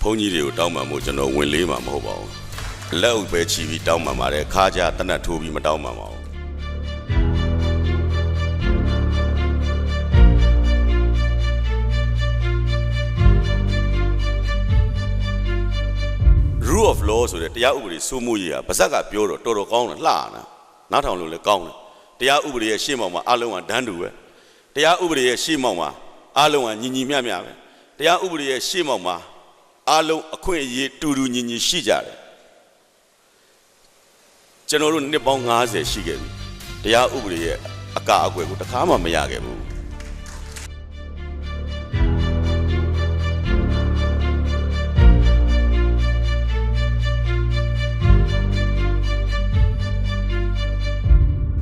ုန်းကြီးတွေကိုတောင်းပန်မှုကျွန်တော်ဝင်လေးမှာမဟုတ်ပါဘူးလက်ဥပဲချီပြီးတောင်းပန်ပါတယ်ခါကြတနတ်ထိုးပြီးမတောင်းပန်ပါဘူး rule of law ဆိုတဲ့တရားဥပဒေစိုးမိုးရေးဟာဗဇက်ကပြောတော့တော်တော်ကောင်းတယ်လှနာနားထောင်လို့လည်းကောင်းတယ်တရားဥပဒေရဲ့ရှေ့မှောက်မှာအလုံးကဒန်းတူပဲတရားဥပဒေရဲ့ရှေ့မှောက်မှာအလုံးကညီညီမျှမျှပဲတရားဥပဒေရဲ့ရှေ့မှောက်မှာအလုံးအခွင့်အရေးတူတူညီညီရှိကြတယ်ကျွန်တော်တို့နှစ်ပေါင်း90ရှိခဲ့ပြီတရားဥပဒေရဲ့အကအကွယ်ကိုတစ်ခါမှမရခဲ့ဘူး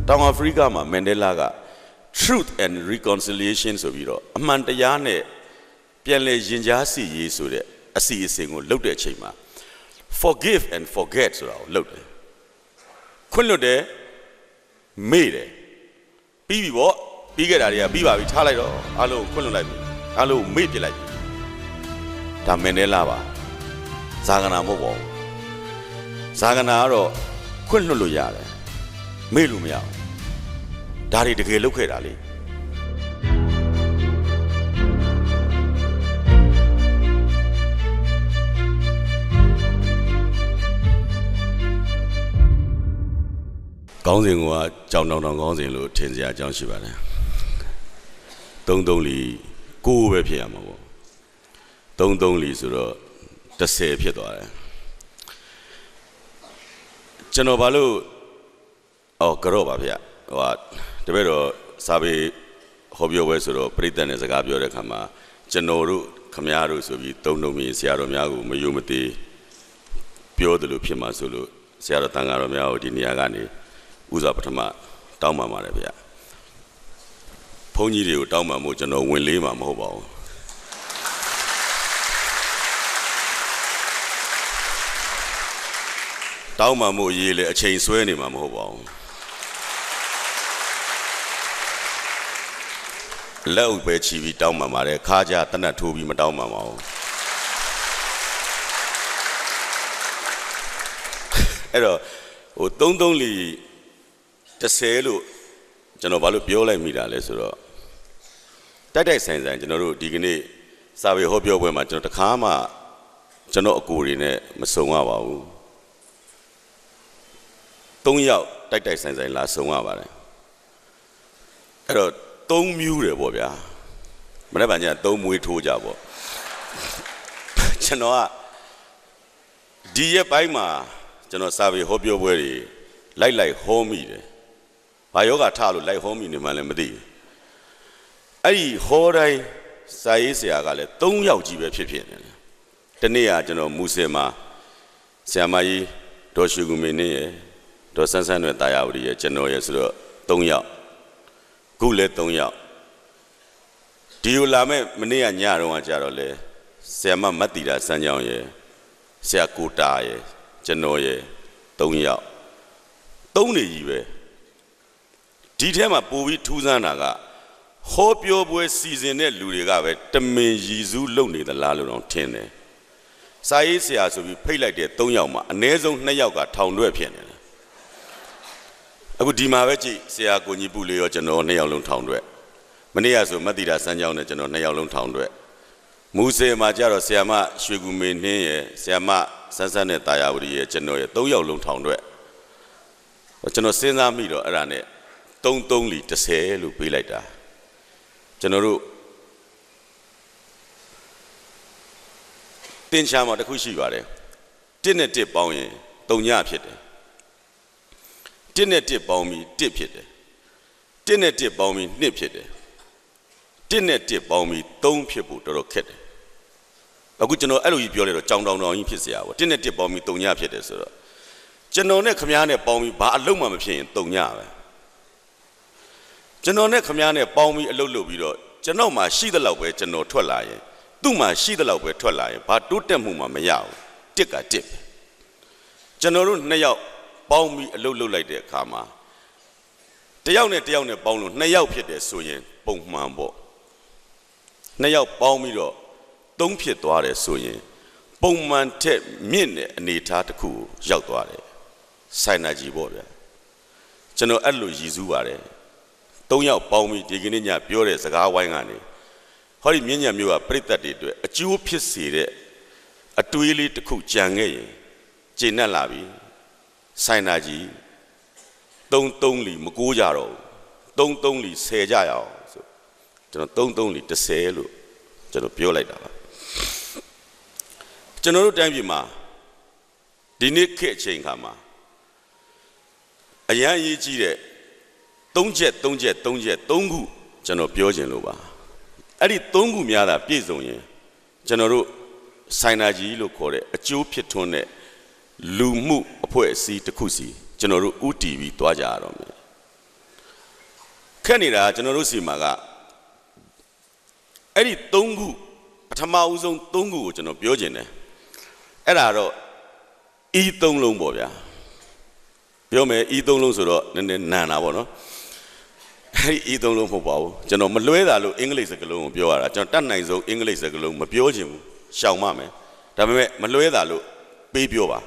တောင်အာဖရိကမှာမန်ဒဲလာက truth and reconciliation ဆိုပြီးတော့အမှန်တရားနဲ့ပြန်လည်ရင်ကြားစီရေးဆိုတဲ့အစီအစဉ်ကိုလုပ်တဲ့အချိန်မှာ forgive and forget ဆိုတာကိုလုပ်တယ်ခွင့်လွတ်တယ်မေ့တယ်ပြီးပြီပေါ့ပြီးခဲ့တာတွေကပြီးပါပြီထားလိုက်တော့အားလုံးခွင့်လွတ်လိုက်ပြီအားလုံးမေ့ပြစ်လိုက်ပြီဒါမန်ဒဲလာပါဇာဂနာမဟုတ်ပါဘူးဇာဂနာကတော့ခွင့်လွတ်လို့ရတယ်မေ့လို့မရဘူးဒါတွေတကယ်လုပ်ခဲ့တာလေကောင်းစဉ်ကကြောင်တောင်တောင်ကောင်းစဉ်လို့ထင်စရာအကြောင်းရှိပါတယ်3-3လီ9ပဲဖြစ်ရမှာပေါ့3-3လီဆိုတော့10ဖြစ်သွားတယ်ကျွန်တော်ဘာလို့ကတော့ပါဗျဟိုတပည့်တော်စာပေဟောပြောပွဲဆိုတော့ပြိတ္တနဲ့စကားပြောတဲ့အခါမှာကျွန်တော်တို့ခမည်းတော်ဆိုပြီးတုံတုံမီဆရာတော်များကိုမယုံမသိပြောတယ်လို့ဖြစ်မှာဆိုလို့ဆရာတော်တန်ဃာတော်များကိုဒီနေရာကနေဥစွာပထမတောင်းပန်ပါတယ်ဗျဘုန်းကြီးတွေကိုတောင်းပန်မှုကျွန်တော်ဝင်လေးမှာမဟုတ်ပါဘူးတောင်းပန်မှုရေးလေအချိန်ဆွဲနေမှာမဟုတ်ပါဘူးလက်ဥပဲချီပြီးတောင်းပန်ပါတယ်ခါကြတနတ်ထိုးပြီးမတောင်းပန်ပါဘူးအဲ့တော့ဟို3-3လီ10လို့ကျွန်တော်ဘာလို့ပြောလိုက်မိတာလဲဆိုတော့တိုက်ဆိုင်ကျွန်တော်တို့ဒီကနေ့စာပေဟောပြောပွဲမှာကျွန်တော်တခါမှကျွန်တော်အကိုတွေနဲ့မဆုံရပါဘူး3ယောက်တိုက်ဆိုင်လာဆုံရပါတယ်အဲ့တော့3မျိုးတယ်ပေါ့ဗျာမနေ့ကည3မွေးထိုးကြပေါ့ကျွန်တော်ကဒီရက်ပိုင်းမှာကျွန်တော်စာပေဟောပြောပွဲတွေလိုက်ဟောမိတယ်ဘာယောဂထလို့လိုက်ဟောမိနေမှလည်းမသိဘူးအဲ့ဒီဟောတိုင်းစာရေးဆရာကလည်း3ယောက်ကြီးပဲဖြစ်နေတယ်ဒီနေ့ကကျွန်တော်မူဆယ်မှာဆရာမကြီးဒေါ်ရွှေကူမင်းနဲ့ဒေါ်ဆန်းဆန်းနဲ့တာယာဝတီရဲ့ကျွန်တော်ရဲ့ဆိုတော့3ယောက်ခုလည်း3ယောက်ဒီလိုလာမဲ့မနေ့ကညတော့ကြာတော့လေဆရာမမတ်တီတာစမ်းကြောင်းရဲ့ဆရာကိုတာရဲ့ကျွန်တော်ရဲ့3ယောက်3နေကြီးပဲဒီထဲမှာပို့ပြီးထူးဆန်းတာကဟောပြောပွဲစီစဉ်တဲ့လူတွေကပဲတမင်ရည်စူးလုပ်နေသလားလို့တော့ထင်တယ်စာရေးဆရာဆိုပြီးဖိတ်လိုက်တဲ့3ယောက်မှာအနည်းဆုံး2ယောက်ကထောင်တွဲဖြစ်နေတယ်အခုဒီမှာပဲကြည့်ဆရာကိုကြီးပူလေးရောကျွန်တော်2ယောက်လုံးထောင်တွဲမနေ့ကဆိုမတ်တီတာစမ်းကြောင်းနဲ့ကျွန်တော်2ယောက်လုံးထောင်တွဲမူဆယ်မှာကျတော့ဆရာမရွှေကူမင်းနှင်းရဲ့ဆရာမဆန်းဆန်းနဲ့တာယာဝတီရဲ့ကျွန်တော်ရဲ့3ယောက်လုံးထောင်တွဲကျွန်တော်စဉ်းစားမိတော့အဲ့ဒါနဲ့3-3လီ10လို့ပေးလိုက်တာကျွန်တော်တို့တင်ချာမှာတစ်ခုရှိပါတယ်1နဲ့1ပေါင်းရင်3ညဖြစ်တယ်1နဲ့1ပေါင်းပြီး1ဖြစ်တယ်1နဲ့1ပေါင်းပြီး2ဖြစ်တယ်1နဲ့1ပေါင်းပြီး3ဖြစ်ဖို့တော်တော်ခက်တယ်အခုကျွန်တော်အဲ့လိုကြီးပြောလိုက်တော့ကြောင်တောင်ကြီးဖြစ်เสียပါ1နဲ့1ပေါင်းပြီး3ညဖြစ်တယ်ဆိုတော့ကျွန်တော်နဲ့ခမားနဲ့ပေါင်းပြီးဘာအလုပ်မှမဖြစ်ရင်3ညပဲကျွန်တော်နဲ့ခမားနဲ့ပေါင်းပြီးအလုပ်လုပ်ပြီးတော့ကျွန်တော်မှရှိသလောက်ပဲကျွန်တော်ထွက်လာရင်သူ့မှာရှိသလောက်ပဲထွက်လာရင်ဘာတိုးတက်မှုမှမရဘူးတစ်ကတစ်ကျွန်တော်တို့2ယောက်ပေါင်းပြီးအလုပ်လုပ်လိုက်တဲ့အခါမှာတယောက်နဲ့ပေါင်းလို့2ယောက်ဖြစ်တယ်ဆိုရင်ပုံမှန်ပေါ့2ယောက်ပေါင်းပြီးတော့3ဖြစ်သွားတယ်ဆိုရင် ပုံမှန်ထက်မြင့်တဲ့အနေအထားတစ်ခုကိုရောက်သွားတယ်ဆိုင်နာကြီးပေါ့ဗျာကျွန်တော်အဲ့လိုရည်စူးပါတယ်၃ယောက်ပေါင်းပြီးဒီကနေ့ညပြောတဲ့စကားဝိုင်းကနေဟောဒီမြင့်ညံမျိုးကပြိတ္တတွေအတွက်အကျိုးဖြစ်စေတဲ့အတွေးလေးတစ်ခုကြံခဲ့ရင်ကျင့်နဲ့လာပြီဆိုင်နာကြီး3 လီမကိုးကြတော့3 လီ10ကြရအောင်ဆိုကျွန်တော်3 လီ10လို့ကျွန်တော်ပြောလိုက်တာပါကျွန်တော်တို့တိုင်းပြည်မှာဒီနေ့ခေတ်အချိန်ခါမှာအရန်ရေးကြီးတဲ့3ချက်ခုကျွန်တော်ပြောခြင်းလို့ပါအဲ့ဒီ3ခုများတာပြည့်စုံရင်ကျွန်တော်တို့ဆိုင်နာကြီးလို့ခေါ်တဲ့အကျိုးဖြစ်ထွန်းတဲ့လူမှုအဖွဲ့အစည်းတစ်ခုစီကျွန်တော်တို့ဥတီပြီးတွားကြရတော့မယ်ခက်နေတာကျွန်တော်တို့စီမှာကအဲ့ဒီ3ခုပထမဦးဆုံး3ခုကိုကျွန်တော်ပြောခြင်းတယ်အဲ့ဒါတော့ဤ3လုံးပေါ့ဗျာပြောမယ်ဤ3လုံးဆိုတော့နည်းနည်းနန်တာပေါ့နော်အဲ့ဒီဤ3လုံးမဟုတ်ပါဘူးကျွန်တော်မလွဲတာလို့အင်္ဂလိပ်စကားလုံးကိုပြောရတာကျွန်တော်တတ်နိုင်ဆုံးအင်္ဂလိပ်စကားလုံးမပြောချင်ဘူးရှောင်မှမယ်ဒါပေမဲ့မလွဲတာလို့ပေးပြောပါ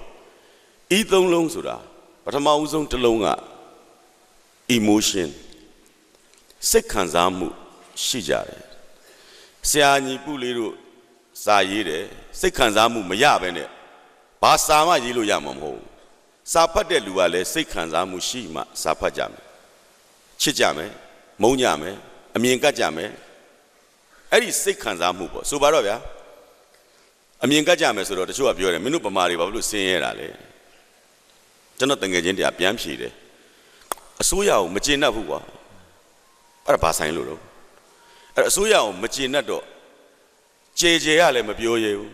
ဤ3လုံးဆိုတာပထမဦးဆုံးတစ်လုံးက emotion စိတ်ခံစားမှုရှိကြတယ်ဆရာညီပုလေးတို့စာရေးတယ်စိတ်ခံစားမှုမရဘဲနဲ့ဘာစာမှရေးလို့ရမှာမဟုတ်ဘူးစာဖတ်တဲ့လူကလည်းစိတ်ခံစားမှုရှိမှစာဖတ်ကြမယ်ချစ်ကြမယ်မုန်းကြမယ်အမြင်ကပ်ကြမယ်အဲ့ဒီစိတ်ခံစားမှုပေါ့ဆိုပါတော့ဗျာအမြင်ကပ်ကြမယ်ဆိုတော့တချို့ကပြောတယ်မင်းတို့ဗမာတွေဘာလို့ဆင်းရဲတာလဲကျွန်တော်တငယ်ချင်းတရားပြန်ဖြေတယ်အစိုးရကိုမကျေနပ်ဘူးကွာအဲ့ဒါဘာဆိုင်လို့တော့အဲ့အစိုးရကိုမကျေနပ်တော့ကြေရလည်းမပြောရဘူး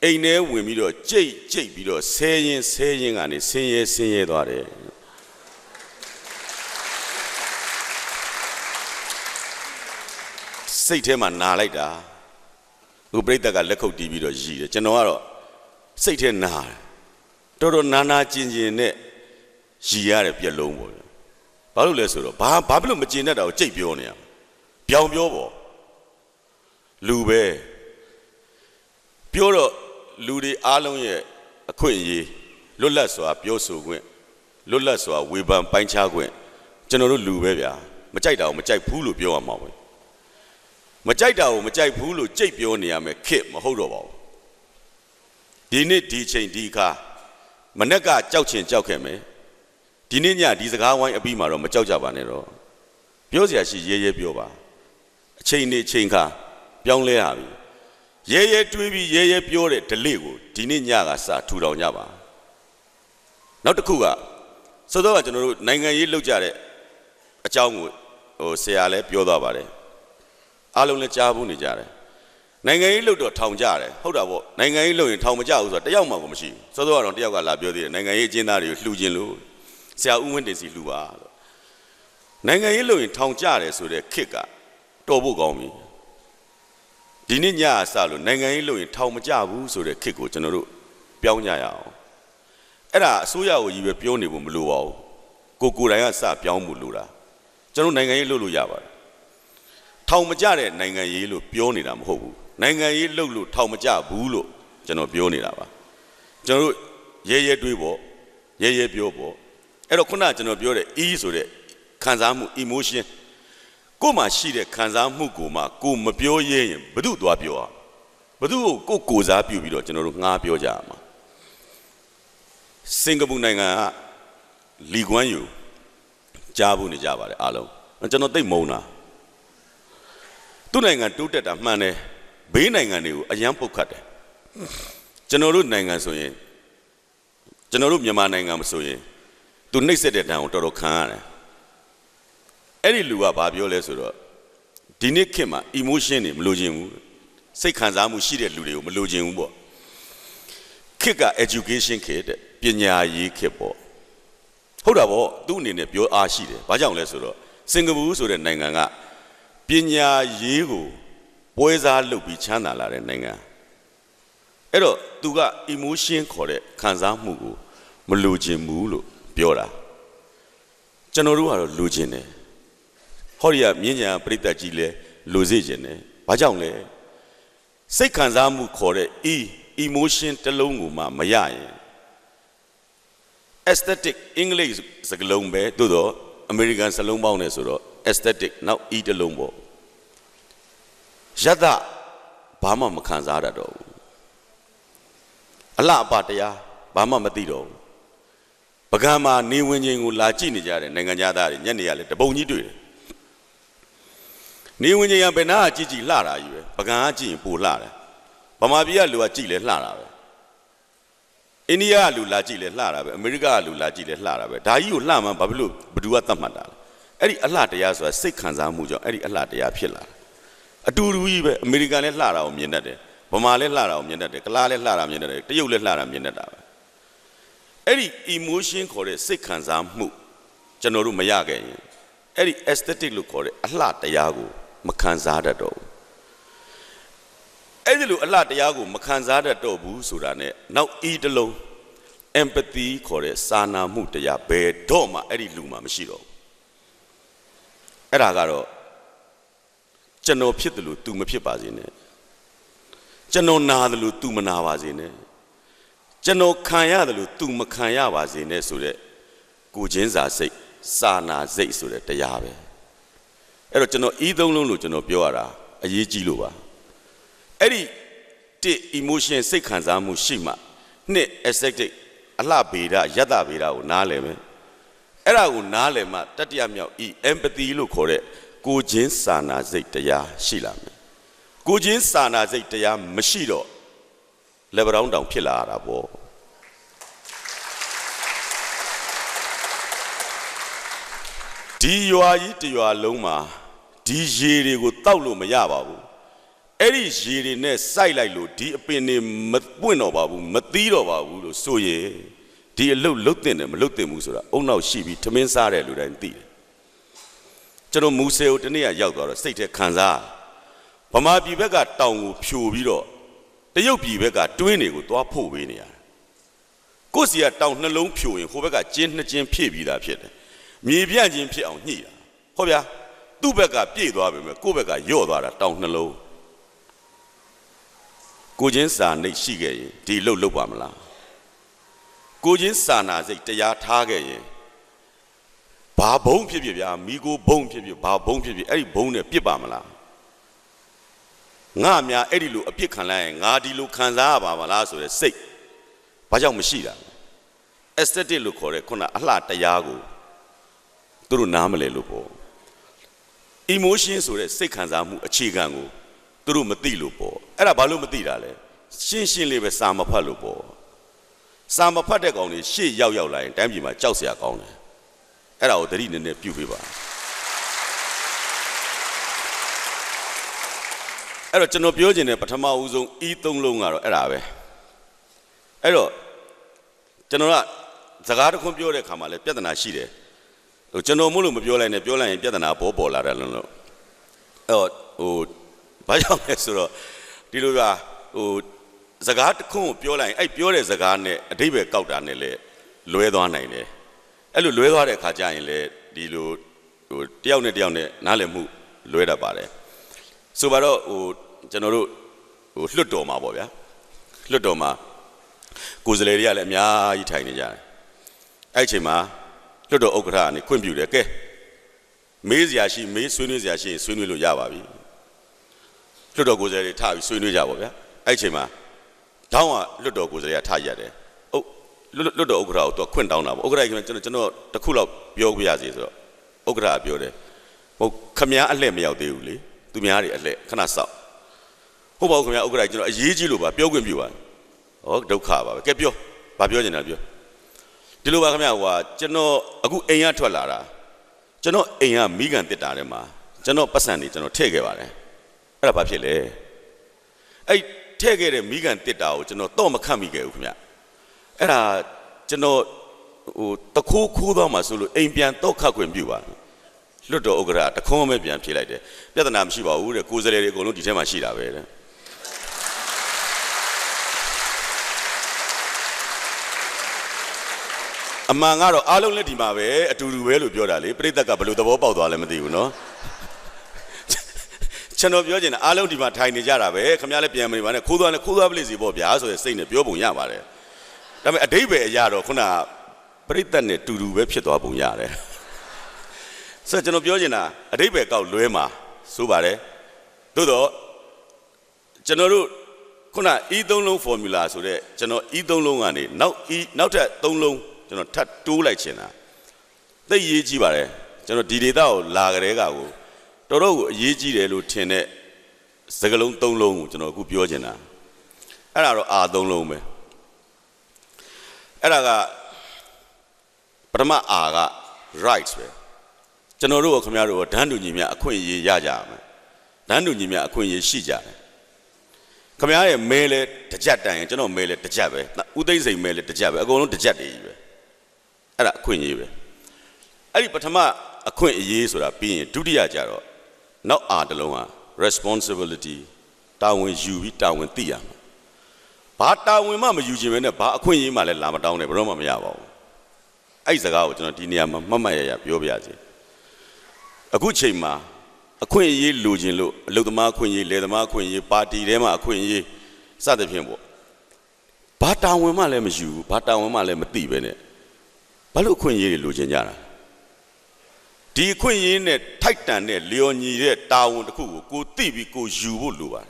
အိမ်ထဲဝင်ပြီးတော့ကြိတ်ပြီးတော့ဆဲရင်ကနေဆင်းရဲသွားတယ်စိတ်ထဲမှာနာလိုက်တာဟိုပြိတ္တကလက်ခုပ်တီးပြီးတော့ရည်တယ်ကျွန်တော်ကတော့စိတ်ထဲနာတယ်တော်တော်နာကျင်နဲ့ရည်ရတယ်ပြက်လုံးပေါ့ဘာလို့လဲဆိုတော့ဘာဖြစ်လို့မကျင်တတ်တာကိုကြိတ်ပြောနေရပြောင်ပြောပေါ့လူပဲပြောတော့လူတွေအားလုံးရဲ့အခွင့်အရေးလွတ်လပ်စွာပြောဆိုခွင့်လွတ်လပ်စွာဝေဖန်ပိုင်းခြားခွင့်ကျွန်တော်တို့လူပဲဗျာမကြိုက်တာကိုမကြိုက်ဘူးလို့ပြောရမှာပဲမကြိုက်တာကိုမကြိုက်ဘူးလို့ကြိတ်ပြောနေရမယ်ခက်မဟုတ်တော့ပါဘူးဒီနေ့ဒီချိန်ဒီခါမနေ့ကကြောက်ချင်ကြောက်ခဲ့မယ်ဒီနေ့ညဒီစကားဝိုင်းအပြီးမှာတော့မကြောက်ကြပါနဲ့တော့ပြောစရာရှိရဲပြောပါအချိန်နေချိန်ခါပြောင်းလဲရပြီရဲတွေးပြီးရဲပြောတဲ့ delay ကိုဒီနေ့ညကစထူထောင်ကြပါနောက်တစ်ခုကစောစောကကျွန်တော်တို့နိုင်ငံရေးလောက်ကြတဲ့အကြောင်းကိုဆရာလည်းပြောသွားပါတယ်အားလုံးလည်းကြားဖို့နေကြတယ်နိုင်ငံရေးလောက်တော့ထောင်ကြတယ်ဟုတ်တာပေါ့နိုင်ငံရေးလောက်ရင်ထောင်မကြဘူးဆိုတော့တယောက်မှကိုမရှိဘူးစောစောကတော့တယောက်ကလာပြောသေးတယ်နိုင်ငံရေးအကျဉ်းသားတွေကိုလှူခြင်းလို့ဆရာဦးဝင်းတင်စီလှူပါလို့နိုင်ငံရေးလောက်ရင်ထောင်ကြတယ်ဆိုတဲ့ခစ်ကတော်ဖို့ကောင်းပြီဒီနေ့ညအစလို့နိုင်ငံရေးလောက်ရင်ထောင်မကြဘူးဆိုတဲ့ခစ်ကိုကျွန်တော်တို့ပြောင်းကြရအောင်အဲ့ဒါအစိုးရကိုကြီးပဲပြောနေဖို့မလိုပါဘူးကိုယ်တိုင်ကစပြောင်းမှုလိုတာကျွန်တော်နိုင်ငံရေးလုပ်လို့ရပါတယ်ထောင်မကြတဲ့နိုင်ငံရေးလို့ပြောနေတာမဟုတ်ဘူးနိုင်ငံရေးလုပ်လို့ထောင်မကြဘူးလို့ကျွန်တော်ပြောနေတာပါကျွန်တော်တို့ရဲတွေးပေါ့ရဲပြောပေါ့အဲ့တော့ခုနကကျွန်တော်ပြောတဲ့ E ဆိုတဲ့ခံစားမှု emotion ကိုယ်မှာရှိတဲ့ခံစားမှုကိုမှကိုမပြောရဲရင်ဘယ်သူသွားပြောอ่ะဘယ်သူကိုစားပြုပြီးတော့ကျွန်တော်တို့ငှားပြောကြရမှာစင်ကာပူနိုင်ငံကလီကွမ်းယူကြားဖို့နေကြပါတယ်အားလုံးကျွန်တော်သိမုန်းတာသူ့နိုင်ငံတိုးတက်တာမှန်တယ်ဘေးနိုင်ငံတွေကိုအယံပုတ်ခတ်တယ်ကျွန်တော်တို့နိုင်ငံဆိုရင်ကျွန်တော်တို့မြန်မာနိုင်ငံမဆိုရင်သူနှိပ်စက်တဲ့တန်းကိုတော်တော်ခံရတယ်အဲ့ဒီလူကဘာပြောလဲဆိုတော့ဒီနေ့ခေတ်မှာ emotion တွေမလိုချင်ဘူးစိတ်ခံစားမှုရှိတဲ့လူတွေကိုမလိုချင်ဘူးပေါ့ခေတ်က education ခေတ်တဲ့ပညာရေးခေတ်ပေါ့ဟုတ်တာပေါ့သူ့အနေနဲ့ပြောအားရှိတယ်ဘာကြောင့်လဲဆိုတော့စင်ကာပူဆိုတဲ့နိုင်ငံကပညာရေးကိုပွဲစားလုပ်ပြီးချမ်းသာလာတဲ့နိုင်ငံအဲ့တော့သူက emotion ခေါ်တဲ့ခံစားမှုကိုမလိုချင်ဘူးလို့ပြောတာကျွန်တော်တို့ကတော့လိုချင်တယ်ဟောဒီကမြင်းညာပြိတ္တကြီးလဲလိုစေချင်တယ်ဘာကြောင့်လဲစိတ်ခံစားမှုခေါ်တဲ့ emotion တစ်လုံးကိုမှမရရင် aesthetic English စကားလုံးပဲသို့တော့ American စလုံးပေါင်းနေဆိုတော့ aesthetic နောက် e တစ်လုံးပေါ့ယတဘာမှမခံစားရတော့ဘူးအလှအပတရားဘာမှမသိတော့ဘူးပကံမှာနေဝင်ချင်းကိုလာကြည့်နေကြတယ်နိုင်ငံသားတွေညနေရလဲတပုံကြီးတွေ့တယ်နေဝင်ချင်းကဘယ်နာကြည့်ကြည့်လှတာကြီးပဲပကံကကြည့်ရင်ပိုလှတယ်ဗမာပြည်ကလူကကြည့်လဲလှတာပဲအိန္ဒိယကလူလာကြည့်လဲလှတာပဲအမေရိကကလူလာကြည့်လဲလှတာပဲဒါကြီးကိုလှမှဘာဖြစ်လို့ဘသူကသတ်မှတ်တာလဲအဲ့ဒီအလှတရားဆိုတာစိတ်ခံစားမှုကြောင့်အဲ့ဒီအလှတရားဖြစ်လာတယ်အတူတူကြီးပဲအမေရိကန်လည်းလှတာကိုမြင်တတ်တယ်ဗမာလည်းလှတာကိုမြင်တတ်တယ်ကလားလည်းလှတာမြင်တတ်တယ်တရုတ်လည်းလှတာမြင်တတ်တာပဲအဲ့ဒီ emotion ခေါ်တဲ့စိတ်ခံစားမှုကျွန်တော်တို့မရခဲ့ရင်အဲ့ဒီ aesthetic လို့ခေါ်တဲ့အလှတရားကိုမခံစားတတ်တော့ဘူးအဲ့ဒီလိုအလှတရားကိုမခံစားတတ်တော့ဘူးဆိုတာ ਨੇ နောက် e တစ်လုံး empathy ခေါ်တဲ့စာနာမှုတရားဘယ်တော့မှအဲ့ဒီလူမှာမရှိတော့ဘူးအဲ့ဒါကတော့ကျွန်တော်ဖြစ်တယ်လို့ तू မဖြစ်ပါစေနဲ့ကျွန်တော်နာတယ်လို့ तू မနာပါစေနဲ့ကျွန်တော်ခံရတယ်လို့ तू မခံရပါစေနဲ့ဆိုတဲ့ကိုချင်းစာစိတ်စာနာစိတ်ဆိုတဲ့တရားပဲအဲ့တော့ကျွန်တော်ဤသုံးလုံးလို့ကျွန်တော်ပြောရတာအရေးကြီးလို့ပါအဲ့ဒီတစ် emotion စိတ်ခံစားမှုရှိမှနှစ် aesthetic အလှဗေဒယတဗေဒကိုနားလည်မယ်အဲ့ဒါကိုနားလည်မှတတိယမြောက် empathy လို့ခေါ်တဲ့ကိုချင်းစာနာစိတ်တရားရှိလာမယ်ကိုချင်းစာနာစိတ်တရားမရှိတော့လက်ပတောင်းတောင်ဖြစ်လာတာပေါ့ဒီရွာကြီးတရွာလုံးမှာဒီရေတွေကိုတောက်လို့မရပါဘူးအဲ့ဒီရေတွေနဲ့စိုက်လိုက်လို့ဒီအပင်တွေမပွင့်တော့ပါဘူးမသီးတော့ပါဘူးလို့ဆိုရင်ဒီအလုပ်လုပ်တင်တယ်မလုပ်တင်ဘူးဆိုတာအုံနောက်ရှိပြီးထမင်းစားတယ်လူတိုင်းသိတယ်ကျွန်တော်မူဆယ်ကိုတနေ့ရောက်သွားတော့စိတ်ထဲခံစားဗမာပြည်ဘက်ကတောင်ကိုဖြိုပြီးတော့တရုတ်ပြည်ဘက်ကတွင်းတွေကိုသွားဖို့ပေးနေရတယ်ကိုယ့်စီကတောင်နှလုံးဖြိုရင်ဟိုဘက်ကကျင်းနှစ်ကျင်းဖြည့်ပြီးသားဖြစ်တယ်မြေပြန့်ချင်းဖြစ်အောင်ညှိတာဟုတ်ဗျာသူ့ဘက်ကပြည့်သွားပြီမဲ့ကိုယ့်ဘက်ကယော့သွားတာတောင်နှလုံးကိုချင်းစာနှိတ်ရှိခဲ့ရင်ဒီလှုပ်လှုပ်ပါမလားကိုချင်းစာနာစိတ်တရားထားခဲ့ရင်ဘာဘုံဖြစ်ဖြစ်ဗျာမိကိုဘုံဖြစ်ဖြစ်ဘာဘုံဖြစ်ဖြစ်အဲ့ဒီဘုံနဲ့ပြစ်ပါမလားငါများအဲ့ဒီလိုအပြစ်ခံလိုက်ရင်ငါဒီလိုခံစားရပါမလားဆိုတဲ့စိတ်ဘာကြောင့်မရှိတာ aesthetic လို့ခေါ်တဲ့ခုနအလှတရားကိုသူတို့နားမလဲလို့ပေါ့ emotion ဆိုတဲ့စိတ်ခံစားမှုအခြေခံကိုသူတို့မသိလို့ပေါ့အဲ့ဒါဘာလို့မသိတာလဲရှင်းရှင်းလေးပဲစာမဖတ်လို့ပေါ့စာမဖတ်တဲ့ကောင်တွေရှေ့ရောက်လာရင်တိုင်းပြည်မှာကြောက်စရာကောင်းတယ်အဲ့ဒါကိုသတိနည်းနည်းပြုပေးပါအဲ့တော့ကျွန်တော်ပြောချင်တဲ့ပထမဦးဆုံးဤသုံးလုံးကတော့အဲ့ဒါပဲအဲ့တော့ကျွန်တော်ကစကားတစ်ခွန်းပြောတဲ့ခါမှာလည်းပြဿနာရှိတယ်ဟိုကျွန်တော်မို့လို့မပြောလိုက်နဲ့ပြောလိုက်ရင်ပြဿနာပေါ်လာတယ်လို့အဲ့တော့ဟိုဘာကြောင့်လဲဆိုတော့ဒီလိုကဟိုစကားတစ်ခွန်းကိုပြောလိုက်ရင်အဲ့ပြောတဲ့စကားနဲ့အဓိပ္ပာယ်ကောက်တာနဲ့လည်းလွဲသွားနိုင်တယ်အဲ့လိုလွဲသွားတဲ့အခါကျရင်လည်းဒီလိုဟိုတယောက်နဲ့တယောက်နဲ့နားလည်မှုလွဲတတ်ပါတယ်ဆိုပါတော့ဟိုကျွန်တော်တို့ဟိုလွတ်တော်မှာပေါ့ဗျာလွတ်တော်မှာကိုယ်စားလှယ်တွေကလည်းအများကြီးထိုင်နေကြတယ်အဲ့အချိန်မှာလွတ်တော်ဥက္ကဋ္ဌကနေခွင့်ပြုတယ်ကဲမေးစရာရှိမေးဆွေးနွေးစရာရှိရင်ဆွေးနွေးလို့ရပါပြီလွတ်တော်ကိုယ်စားလှယ်တွေထားပြီးဆွေးနွေးကြပါဗျာအဲ့အချိန်မှာတောင်းကလွတ်တော်ကိုယ်စားလှယ်ကထားရတယ်လွတ်တော်ဥက္ကဋ္ဌကိုသူခွင့်တောင်းတာပေါ့ဥက္ကဋ္ဌကကျွန်တော်တစ်ခုလောက်ပြောပြရစီဆိုတော့ဥက္ကဋ္ဌကပြောတယ်ဟုတ်ခမည်းအလှည့်မရောက်သေးဘူးလေသူများတွေအလှည့်ခဏစောက်ဟုတ်ပါဘူးခင်ဗျာဥက္ကဋ္ဌကျွန်တော်အရေးကြီးလို့ပါပြောခွင့်ပြုပါဟောဒုက္ခပါပဲကဲပြောဘာပြောချင်တာပြောဒီလိုပါခင်ဗျာဟိုကျွန်တော်အခုအိမ်ကထွက်လာတာကျွန်တော်အိမ်ကမိကန်တစ်တာထဲမှာကျွန်တော်ပတ်စံနေကျွန်တော်ထည့်ခဲ့ပါတယ်အဲ့ဒါဘာဖြစ်လဲအဲ့ထည့်ခဲ့တဲ့မိကန်တစ်တာကိုကျွန်တော်တော့မခတ်မိခဲ့ဘူးခင်ဗျာအဲ့ဒါကျွန်တော်ဟိုတခိုးသွားမှဆိုလို့အိမ်ပြန်တော့ခတ်ခွင့်ပြုပါလွတ်တော်ဥက္ကဋ္ဌတခွန်းပဲပြန်ဖြေလိုက်တယ်ပြဿနာမရှိပါဘူးတဲ့ကိုယ်စားလှယ်တွေအကုန်လုံးဒီထဲမှာရှိတာပဲတဲ့အမှန်ကတော့အားလုံးလက်ဒီမှာပဲအတူတူပဲလို့ပြောတာလေပြိဿကဘယ်လိုသဘောပေါက်သွားလဲမသိဘူးနော်ချ ကျွန်တော်ပြောချင်တာအားလုံးဒီမှာထိုင်နေကြတာပဲခင်ဗျားလည်းပြန်မနေပါနဲ့ခိုးသွားပလိစီပေါ့ဗျာဆိုတဲ့စိတ်နဲ့ပြောပုံရပါတယ်ဒါပေမဲ့အတိတ်ပဲအရာတော့ခုနပရိသတ်နဲ့တူတူပဲဖြစ်သွားပုံရတယ်ဆိုတော့ကျွန်တော်ပြောချင်တာအတိတ်ပဲကောက်လွဲမှာဆိုပါတယ်သို့တော့ကျွန်တော်တို့ခုန E3 လုံး formula ဆိုတဲ့ကျွန်တော် E3 လုံးကနေနောက်ထပ်3လုံးကျွန်တော်ထပ်တိုးလိုက်ချင်တာသိရေးကြည့်ပါတယ်ကျွန်တော်ဒီ data ကိုလာကြတဲ့ကကိုတော်တော်ကိုအရေးကြီးတယ်လို့ထင်တဲ့စကားလုံး3လုံးကိုကျွန်တော်အခုပြောချင်တာအဲ့ဒါတော့ R3 လုံးပဲအဲ့ဒါကပထမ R က rights ပဲကျွန်တော်တို့ကခင်ဗျားတို့ဒန်းတူညီမြအခွင့်အရေးရကြရမယ်ဒန်းတူညီမြအခွင့်အရေးရှိကြတယ်ခင်ဗျားရဲ့မဲလဲတစ်ကြက်တိုင်ကျွန်တော်မဲလဲတစ်ကြက်ပဲဥသိမ့်စိန်မဲလဲတစ်ကြက်ပဲအကုန်လုံးတစ်ကြက်တည်းကြီးပဲအဲ့ဒါအခွင့်အရေးပဲအဲ့ဒီပထမအခွင့်အရေးဆိုတာပြီးရင်ဒုတိယကြတော့နောက် R တလုံးဟာ responsibility တာဝန်ယူပြီးတာဝန်သိရမှာဘာတာဝန်မှမယူခြင်းပဲနဲ့ဘာအခွင့်အရေးမှလည်းလာမတောင်းနဲ့ဘယ်တော့မှမရပါဘူးအဲ့ဒီစကားကိုကျွန်တော်ဒီနေရာမှာမှတ်ရပြောပြရစီအခုချိန်မှာအခွင့်အရေးလိုချင်လို့အလုပ်သမားအခွင့်အရေးလယ်သမားအခွင့်အရေးပါတီထဲမှာအခွင့်အရေးစသဖြင့်ပေါ့ဘာတာဝန်မှလည်းမယူဘာတာဝန်မှလည်းမသိပဲနဲ့ဘာလို့အခွင့်အရေးတွေလိုချင်ကြတာဒီအခွင့်အရေးနဲ့ထိုက်တန်တဲ့လျော်ညီတဲ့တာဝန်တစ်ခုကိုသိပြီးကိုယူဖို့လိုပါတယ်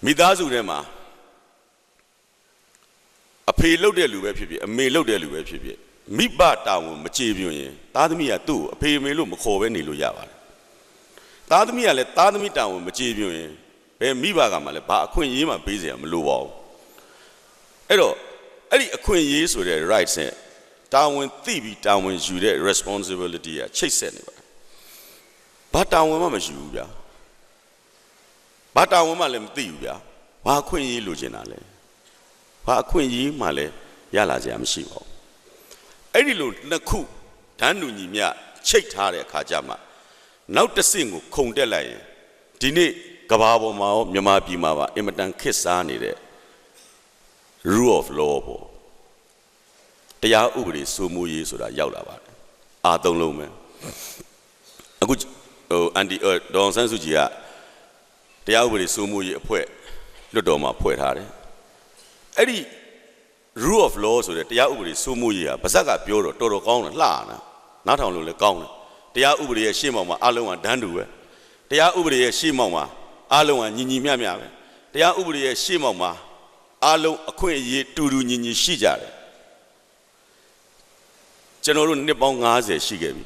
မိသားစုထဲမှာအဖေလှုပ်တဲ့လူပဲဖြစ်ဖြစ်အမေလှုပ်တဲ့လူပဲဖြစ်ဖြစ်မိဘတာဝန်မကြေပြွန်ရင်သားသမီးကသူ့ကိုအဖေအမေလို့မခေါ်ပဲနေလို့ရပါတယ်သားသမီးကလည်းသားသမီးတာဝန်မကြေပြွန်ရင်ဘယ်မိဘကမှလည်းဘာအခွင့်အရေးမှပေးစရာမလိုပါဘူးအဲ့တော့အဲ့ဒီအခွင့်အရေးဆိုတဲ့ rights နဲ့တာဝန်သိပြီးတာဝန်ယူတဲ့ responsibility ကချိတ်ဆက်နေပါတယ်ဘာတာဝန်မှမယူဘူးဗျာဘာတာဝန်မှလည်းမသိဘူးဗျာဘာအခွင့်အရေးလိုချင်တာလဲဘာအခွင့်အရေးမှလည်းရလာစရာမရှိပါဘူးအဲ့ဒီလိုနှစ်ခုဓာတ်နူညီမြချိတ်ထားတဲ့အခါကျမှနောက်တစ်ဆင့်ကိုခုန်တက်လိုက်ရင်ဒီနေ့ကဘာပေါ်မှာရောမြန်မာပြည်မှာပါအင်မတန်ခက်စားနေတဲ့ rule of law ပေါ့တရားဥပဒေစိုးမိုးရေးဆိုတာရောက်လာပါတယ်အာသုံးလုံးပဲအခုအန်တီဒေါန်ဆန်းစုကြည်ကတရားဥပဒေစိုးမိုးရေးအဖွဲ့လွှတ်တော်မှာဖွဲ့ထားတယ်အဲ့ဒီ rule of law ဆိုတဲ့တရားဥပဒေစိုးမိုးရေးဟာဗဇက်ကပြောတော့တော်တော်ကောင်းတယ်လှတာနားထောင်လို့လည်းကောင်းတယ်တရားဥပဒေရဲ့ရှေ့မှောက်မှာအလုံးကဒန်းတူပဲတရားဥပဒေရဲ့ရှေ့မှောက်မှာအလုံးကညီညီမျှမျှပဲတရားဥပဒေရဲ့ရှေ့မှောက်မှာအလုံးအခွင့်အရေးတူတူညီညီရှိကြတယ်ကျွန်တော်တို့နှစ်ပေါင်း90ရှိခဲ့ပြီ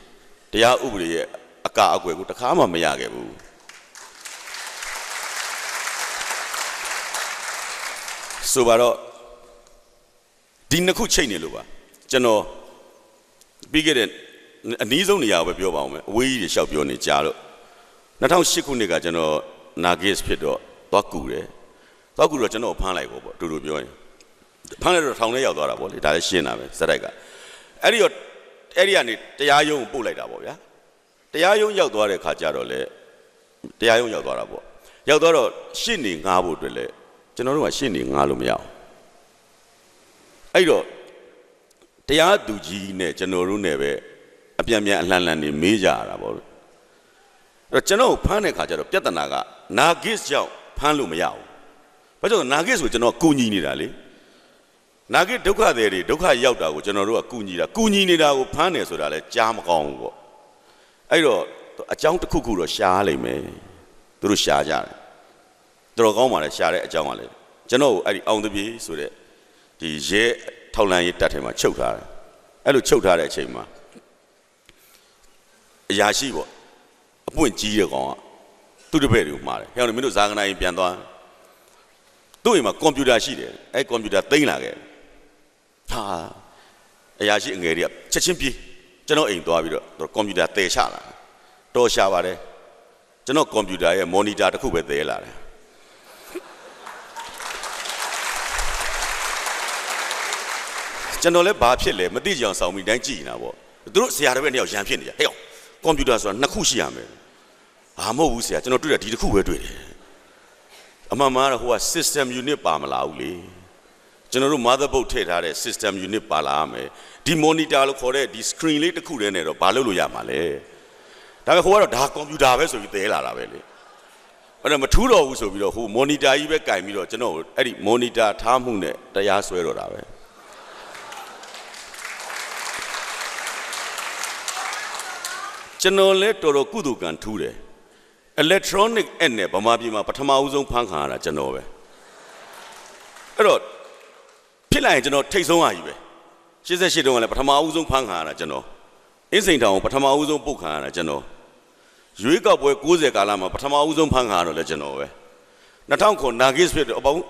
တရားဥပဒေရဲ့အကအကွယ်ကိုတစ်ခါမှမရခဲ့ဘူးဆိုပါတော့ဒီနှစ်ခုချိန်နေလို့ပါကျွန်တော်ပြီးခဲ့တဲ့အနည်းဆုံးနေရာကိုပဲပြောပါအောင်မယ်အဝေးကြီးတွေရှောက်ပြောနေကြလို့2008ခုနှစ်ကကျွန်တော်နာဂစ်ဖြစ်တော့သွားကူတယ်သွားကူတော့ကျွန်တော်ဖမ်းလိုက်ပေါ့အတူတူပြောရင်ဖမ်းလိုက်တော့ထောင်ထဲရောက်သွားတာပေါ့လေဒါလည်းရှင်းတာပဲစတိုက်ကအဲ့ဒီကနေတရားရုံးကိုပို့လိုက်တာပေါ့ဗျာတရားရုံးရောက်သွားတဲ့ခါကျတော့လေတရားရုံးရောက်သွားတာပေါ့ရောက်သွားတော့ရှင်းနေငားဖို့အတွက်လေကျွန်တော်တို့ကရှင်းနေငားလို့မရအောင်အဲ့တော့တရားသူကြီးနဲ့ကျွန်တော်တို့နဲ့ပဲအပြန်ပြန်အလှန်လှန်နေမေးကြရတာပေါ့အဲ့တော့ကျွန်တော်ဖမ်းတဲ့ခါကျတော့ပြဿနာကနာဂစ်ကြောင့်ဖမ်းလို့မရဘူးဘာကြောင့်နာဂစ်ဆိုကျွန်တော်ကူညီနေတာလေနာဂစ်ဒုက္ခတွေဒုက္ခရောက်တာကိုကျွန်တော်တို့ကကူညီနေတာကိုဖမ်းတယ်ဆိုတာလဲကြားမကောင်းဘူးပေါ့အဲ့တော့အကြောင်းတစ်ခုခုတော့ရှားလိမ့်မယ်သူတို့ရှားကြတယ်တော်ကောင်းပါလေရှားတဲ့အကြောင်းကလည်းကျွန်တော်အဲ့ဒီအောင်တပြေဆိုတဲ့ဒီရဲထောက်လန်းရေးတပ်ထဲမှာချုပ်ထားတယ်အဲ့လိုချုပ်ထားတဲ့အချိန်မှာအရာရှိပေါ့အပွင့်ကြီးတဲ့ကောင်ကသူ့တပည့်တွေကိုမှားတယ်ဟဲ့မင်းတို့ဇာကနာရင်ပြန်သွားသူ့အိမ်မှာကွန်ပျူတာရှိတယ်အဲ့ကွန်ပျူတာသိမ်းလာခဲ့ဟာအရာရှိအငယ်တွေကချက်ချင်းပြေးကျွန်တော်အိမ်သွားပြီးတော့ကွန်ပျူတာတည်ချလာတော်ရှာပါတယ်ကျွန်တော်ကွန်ပျူတာရဲ့မော်နီတာတစ်ခုပဲတည်လာတယ်ကျွန်တော်လည်းဘာဖြစ်လဲမသိကြအောင်စောင်းပြီးတိုင်းကြည့်နေတာပေါ့သူတို့ဆရာတစ်ပည့်နှစ်ယောက်ရန်ဖြစ်နေကြဟဲ့ကွန်ပျူတာဆိုတာနှစ်ခုရှိရမယ်ဟာမဟုတ်ဘူးဆရာကျွန်တော်တွေ့တာဒီတစ်ခုပဲတွေ့တယ်အမှန်မှန်တော့ဟိုက system unit ပါမလာဘူးလေကျွန်တော်တို့ motherboard ထည့်ထားတဲ့ system unit ပါလာရမယ်ဒီ monitor လို့ခေါ်တဲ့ဒီ screen လေးတစ်ခုတည်းနဲ့တော့ဘာလုပ်လို့ရမှာလဲဒါပေမဲ့ဟိုကတော့ဒါကွန်ပျူတာပဲဆိုပြီးသဲလာတာပဲလေ အဲ့ဒါမထူးတော့ဘူးဆိုပြီးတော့ဟိုမော်နီတာကြီးပဲကင်ပြီးတော့ကျွန်တော်အဲ့ဒီမော်နီတာထားမှုနဲ့တရားစွဲတော့တာပဲကျွန်တော်လည်းတော်တော်ကုသကံထူးတယ် electronic app နဲ့ဗမာပြည်မှာပထမဦးဆုံးဖန်ခံရတာကျွန်တော်ပဲအဲ့တော့ဖြစ်လိုက်ရင်ကျွန်တော်ထိတ်ဆုံးရကြီးပဲ88တုန်းကလည်းပထမဦးဆုံးဖန်ခံရတာကျွန်တော်အင်းစိန်တောင်ပထမဦးဆုံးပုတ်ခံရတာကျွန်တော်ရွေးကောက်ပွဲ90ကာလမှာပထမဦးဆုံးဖန်ခံရတော့လည်းကျွန်တော်ပဲ2009နာဂစ်ဖြစ်တော့အပေါင်း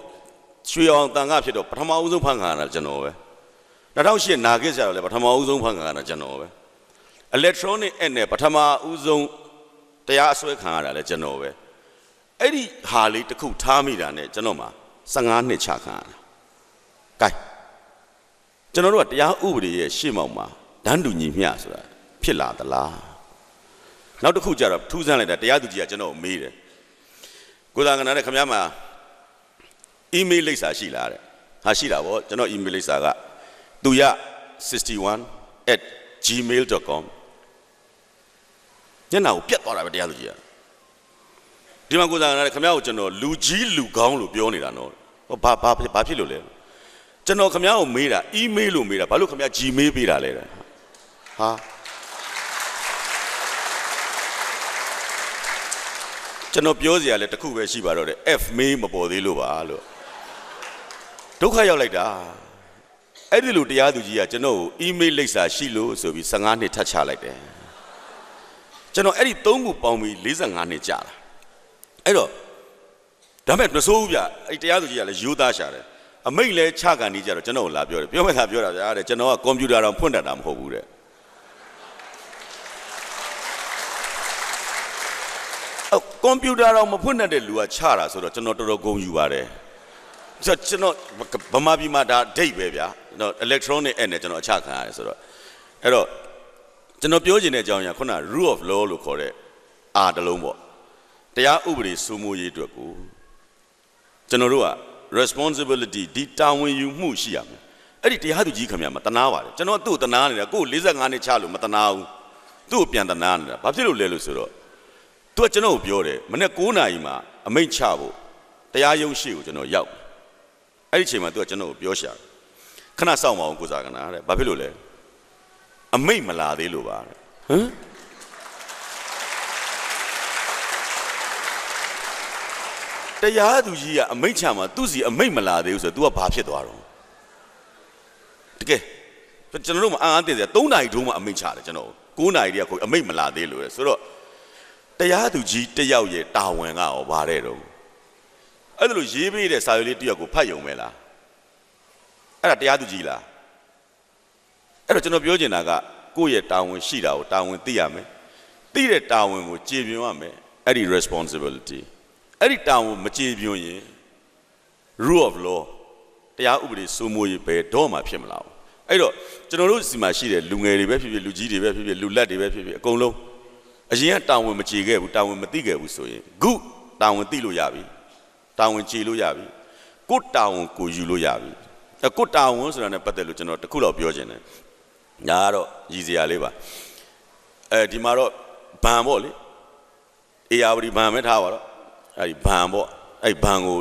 ရွှေအောင်တန်ခါဖြစ်တော့ပထမဦးဆုံးဖန်ခံရတာကျွန်တော်ပဲ2008နာဂစ်ကျတော့လည်းပထမဦးဆုံးဖန်ခံရတာကျွန်တော်ပဲ electronic app နဲ့ပထမဦးဆုံးတရားအစွဲခံရတာလည်းကျွန်တော်ပဲအဲ့ဒီဟာလေးတစ်ခုထားမိတာနဲ့ကျွန်တော်မှာ15နှစ်ချခံရတာ gain ကျွန်တော်တို့ကတရားဥပဒေရဲ့ရှေ့မှောက်မှာဒန်းတူညီမျှဆိုတာဖြစ်လာသလားနောက်တစ်ခုကျတော့ထူးဆန်းလိုက်တာတရားသူကြီးကကျွန်တော်ကိုမေးတယ်ကိုသာကနာနဲ့ခင်ဗျားမှာ email လိပ်စာရှိလားတဲ့ဟာရှိတာဗောကျွန်တော် email လိပ်စာကသူရ61@gmail.com ညနာကိုပြတ်သွားတာပဲတရားသူကြီးကဒီမှာကိုသာကနာနဲ့ခင်ဗျားကိုကျွန်တော်လူကြီးလူကောင်းလို့ပြောနေတာနော်ဘာဖြစ်လို့လဲကျွန်တော်ခင်ဗျားကိုမေးတာ email လို့မေးတာဘာလို့ခင်ဗျား gmail ပေးတာလဲဟာကျွန်တော်ပြောစရာလည်းတစ်ခုပဲရှိပါတော့တယ် F mail မပေါ်သေးလို့ပါလို့ဒုက္ခရောက်လိုက်တာအဲ့ဒီလိုတရားသူကြီးကကျွန်တော်ကို email လိပ်စာရှိလို့ဆိုပြီး15နှစ်ထပ်ချလိုက်တယ်ကျွန်တော်အဲ့ဒီ3ခုပေါင်းပြီး45နှစ်ကြာလာအဲ့တော့ဒါမဲ့မစိုးဘူးဗျအဲ့တရားသူကြီးကလည်းရိုးသားရှာတယ်အမိတ်လဲချကန်နေကြတော့ကျွန်တော်လာပြောတယ်ပြောမဲ့သာပြောတာဗျာတဲ့ကျွန်တော်ကကွန်ပျူတာတော့ဖွင့်တတ်တာမဟုတ်ဘူးတဲ့ကွန်ပျူတာတော့မဖွင့်တတ်တဲ့လူကချတာဆိုတော့ကျွန်တော်တော်တော်ဂုဏ်ယူပါတယ်ကျွန်တော်ဗမာပြည်မှာဒါဒိတ်ပဲဗျာကျွန်တော် electronic app နဲ့ကျွန်တော်အချခံရတယ်ဆိုတော့အဲ့တော့ကျွန်တော်ပြောချင်တဲ့အကြောင်းအရာခုန rule of law လို့ခေါ်တဲ့အာတလုံးပေါ့တရားဥပဒေစိုးမိုးရေးအတွက်ကိုကျွန်တော်တို့ကresponsibility ဒီတာဝန်ယူမှုရှိရမယ်အဲ့ဒီတရားသူကြီးခင်ဗျာမတနာပါတယ်ကျွန်တော်သူ့ကိုတနာနေတာကိုယ်45နှစ်ချလို့မတနာဘူးသူ့ကိုပြန်တနာနေတာဘာဖြစ်လို့လဲလို့ဆိုတော့သူကကျွန်တော်ကိုပြောတယ်မနေ့9နာရီမှာအမိန့်ချဖို့တရားရုံးရှိကိုကျွန်တော်ရောက်အဲ့ဒီအချိန်မှာသူကကျွန်တော်ကိုပြောရှာခဏစောင့်ပါအောင်ကိုစားကနာတဲ့ဘာဖြစ်လို့လဲအမိန့်မလာသေးလို့ပါတဲ့ဟမ်တရားသူကြီးကအမိန့်ချမှာသူ့စီအမိန့်မလာသေးဘူးဆိုတော့ तू ကဘာဖြစ်သွားတော့တကယ်ကျွန်တော်တို့မအားတင်စရာ3နာရီတုန်းမှအမိန့်ချတယ်ကျွန်တော်9နာရီတည်းကကိုအမိန့်မလာသေးလို့လေဆိုတော့တရားသူကြီးတယောက်ရဲ့တာဝန်ကရောဗါတဲ့တော့အဲ့ဒါလိုရေးပေးတဲ့စာရွက်လေးတယောက်ကိုဖတ်ယုံမယ်လားအဲ့ဒါတရားသူကြီးလားအဲ့တော့ကျွန်တော်ပြောချင်တာကကိုယ့်ရဲ့တာဝန်ရှိတာကိုတာဝန်သိရမယ်သိတဲ့တာဝန်ကိုကျေပြွန်ရမယ်အဲ့ဒီ responsibility အဲ့ဒီတာဝန်မကျေပြွန်ရင် rule of law တရားဥပဒေစိုးမိုးရေးပဲတော့မှဖြစ်မလာဘူးအဲ့တော့ကျွန်တော်တို့စီမှာရှိတဲ့လူငယ်တွေပဲဖြစ်ဖြစ်လူကြီးတွေပဲဖြစ်ဖြစ်လူလက်တွေပဲဖြစ်ဖြစ်အကုန်လုံးအရင်ကတာဝန်မကျေခဲ့ဘူးတာဝန်မသိခဲ့ဘူးဆိုရင်ခုတာဝန်သိလို့ရပြီတာဝန်ကျေလို့ရပြီကိုယ်တာဝန်ကိုယူလို့ရပြီကိုယ်တာဝန်ဆိုတာနဲ့ပတ်သက်လို့ကျွန်တော်တခုတော့ပြောချင်တယ်ညာကတော့ရည်စရာလေးပါဒီမှာတော့ဘန်ပေါ့လေအေယာဝတီဘန်ပဲထားပါတော့အဲ့ဒီဘန်ပေါ့အဲ့ဘန်ကို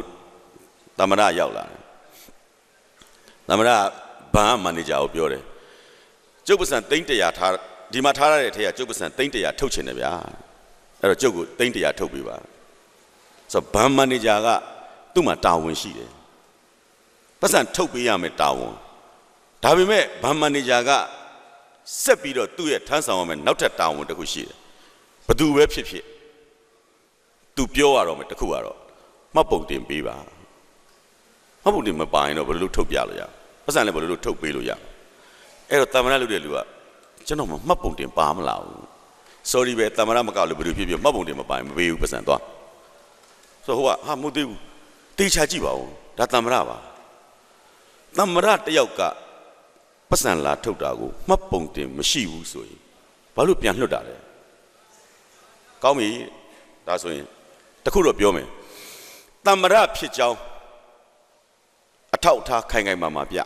သမရရောက်လာတယ်သမရဘန်မန်နေဂျာကိုပြောတယ်ကျုပ်ပစံ300ထားဒီမှာထားရတဲ့ထဲကကျုပ်ပစံ300ထုတ်ချင်တယ်ဗျာအဲ့တော့ကျုပ်ကို300ထုတ်ပေးပါဆိုတော့ဘန်မန်နေဂျာကသူ့မှာတာဝန်ရှိတယ်ပစံထုတ်ပေးရမယ်တာဝန်ဒါပေမဲ့ဘန်မန်နေဂျာကဆက်ပြီးတော့သူ့ရဲ့ထမ်းဆောင်ရမယ်နောက်ထပ်တာဝန်တစ်ခုရှိတယ်ဘသူပဲဖြစ်ဖြစ်သူပြောရတော့မယ်တစ်ခုကတော့မှတ်ပုံတင်ပေးပါမှတ်ပုံတင်မပါရင်တော့ဘယ်လိုထုတ်ပြလို့ရပစံလည်းဘယ်လိုထုတ်ပေးလို့ရအဲ့တော့တာမန်လုပ်တဲ့လူကကျွန်တော်မှတ်ပုံတင်ပါမလားဘူး sorry ပဲတာမန်မကောက်လို့ဘယ်လိုဖြစ်ဖြစ်မှတ်ပုံတင်မပါရင်မပေးဘူးပစံသွားဆိုတော့ဟိုကဟာမဟုတ်သေးဘူးတေချာကြည့်ပါဦးဒါတာမန်ပါတာမန်တယောက်ကပစံလာထုတ်တာကိုမှတ်ပုံတင်မရှိဘူးဆိုရင်ဘာလို့ပြန်လွတ်တာလဲကောင်းပြီဒါဆိုရင်တခုတော့ပြောမယ်တမရဖြစ်ကြောင်းအထောက်အထားခိုင်ခိုင်မာမာပြ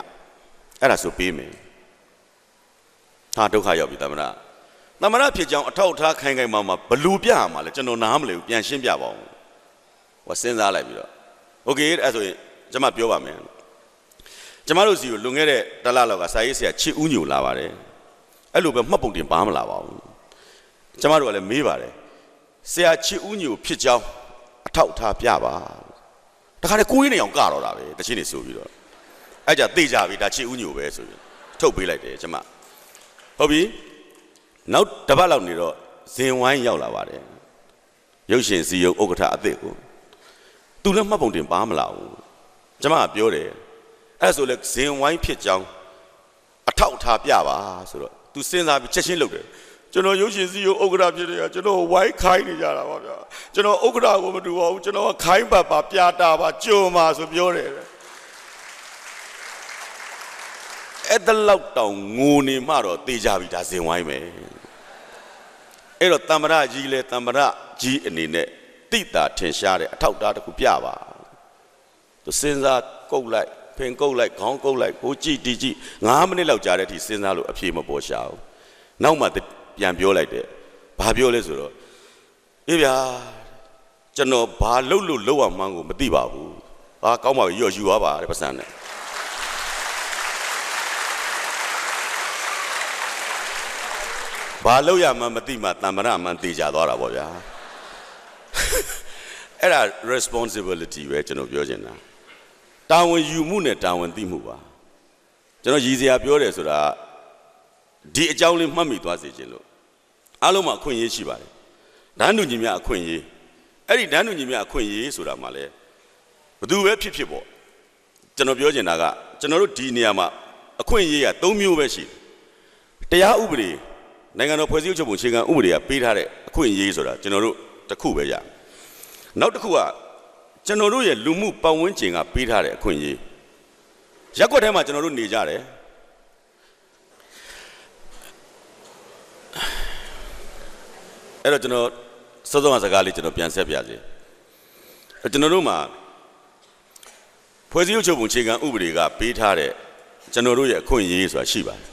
အဲ့ဒါဆိုပေးမယ်ဟာဒုက္ခရောက်ပြီတမရဖြစ်ကြောင်းအထောက်အထားခိုင်ခိုင်မာမာဘလူပြရမှာလဲကျွန်တော်နားမလဲဘူးပြန်ရှင်းပြပါဦး ဟောစဉ်းစားလိုက်ပြီးတော့โอเคအဲ့ဆိုရင်ကျွန်မပြောပါမယ်ကျွန်မတို့စီကိုလွန်ခဲ့တဲ့တလလောက်ကစာရေးဆရာချစ်ဦးညိုလာပါတယ်အဲ့လိုပဲမှတ်ပုံတင်ပါမလာပါဘူးကျွန်မတို့ကလည်းမေးပါတယ်ဆရာချစ်ဦးညိုဖြစ်ကြောင်းအထောက်ထားပြပါတခါတည်းကိုင်းနေအောင်ကတော့တာပဲတချင်းနေဆိုပြီးတော့အဲ့ကြသိကြပြီဒါချစ်ဦးညိုပဲဆိုပြီးထုတ်ပေးလိုက်တယ်ကျွန်မဟုတ်ပြီနောက်တစ်ပတ်လောက်နေတော့ဇင်ဝိုင်းရောက်လာပါတယ်ရုပ်ရှင်စီယုံဥက္ကဋ္ဌအသစ်ကိုသူလည်းမှတ်ပုံတင်ပါမလာဘူးကျွန်မကပြောတယ်အဲ့ဆိုလဲဇင်ဝိုင်းဖြစ်ကြောင်းအထောက်ထားပြပါဆိုတော့သူစဉ်းစားပြီးချက်ချင်းလုပ်တယ်ကျွန်တော်ရုပ်ရှင်စီယုံဥက္ကဋ္ဌဖြစ်တယ်ကျွန်တော်ဝိုင်းခိုင်းနေကြတာပါဗျာကျွန်တော်ဥက္ကဋ္ဌကိုမတူပါဘူးကျွန်တော်ကခိုင်းပါပြတာပါကြုံပါဆိုပြောတယ်အဲ့ဒါလောက်တောင်ငိုနေမှတော့တေးကြပြီဒါဇင်ဝိုင်းပဲအဲ့တော့တမ္ပရကြီးလဲတမ္ပရကြီးအနေနဲ့တိတာထင်ရှားတဲ့အထောက်အထားတစ်ခုပြပါသူစဉ်းစားကုတ်လိုက်ဖင်ကုတ်လိုက်ခေါင်းကုတ်လိုက်ကိုကြည့်တီးကြည့်9မိနစ်လောက်ကြာတဲ့အထိစဉ်းစားလို့အဖြေမပေါ်ရှာဘူးနောက်မှပြန်ပြောလိုက်တယ်ဘာပြောလဲဆိုတော့အေးဗျာကျွန်တော်ဘာလုပ်လို့လောက်အောင်မှန်းကိုမသိပါဘူးဟာကောင်းပါပြီရော့ယူသွားပါတဲ့ပတ်စံနဲ့ဘာလို့ရမှမသိမှတမ္ပရမှန်တေချာသွားတာပေါ့ဗျာအဲ့ဒါ responsibility ပဲကျွန်တော်ပြောချင်တာတာဝန်ယူမှုနဲ့တာဝန်သိမှုပါကျွန်တော်ရည်စရာပြောတယ်ဆိုတာဒီအကြောင်းလေးမှတ်မိသွားစေခြင်းလို့အားလုံးမှာအခွင့်အရေးရှိပါတယ်ဒန်းတူညီများအခွင့်အရေးအဲ့ဒီဒန်းတူညီများအခွင့်အရေးဆိုတာမှလည်းဘယ်သူပဲဖြစ်ဖြစ်ပေါ့ကျွန်တော်ပြောချင်တာကကျွန်တော်တို့ဒီနေရာမှာအခွင့်အရေးက3မျိုးပဲရှိတယ်တရားဥပဒေနိုင်ငံတော်ဖွဲ့စည်းချုပ်ပုံအခြေခံဥပဒေကပေးထားတဲ့အခွင့်အရေးဆိုတာကျွန်တော်တို့တစ်ခုပဲရနောက်တစ်ခုကကျွန်တော်တို့ရဲ့လူမှုပတ်ဝန်းကျင်ကပေးထားတဲ့အခွင့်အရေးရက်ွက်ထဲမှာကျွန်တော်တို့နေကြတယ်အဲ့တော့ကျွန်တော်စောစောကစကားလေးကျွန်တော်ပြန်ဆက်ပြစေကျွန်တော်တို့မှာဖွဲ့စည်းချုပ်ပုံအခြေခံဥပဒေကပေးထားတဲ့ကျွန်တော်တို့ရဲ့အခွင့်အရေးဆိုတာရှိပါတယ်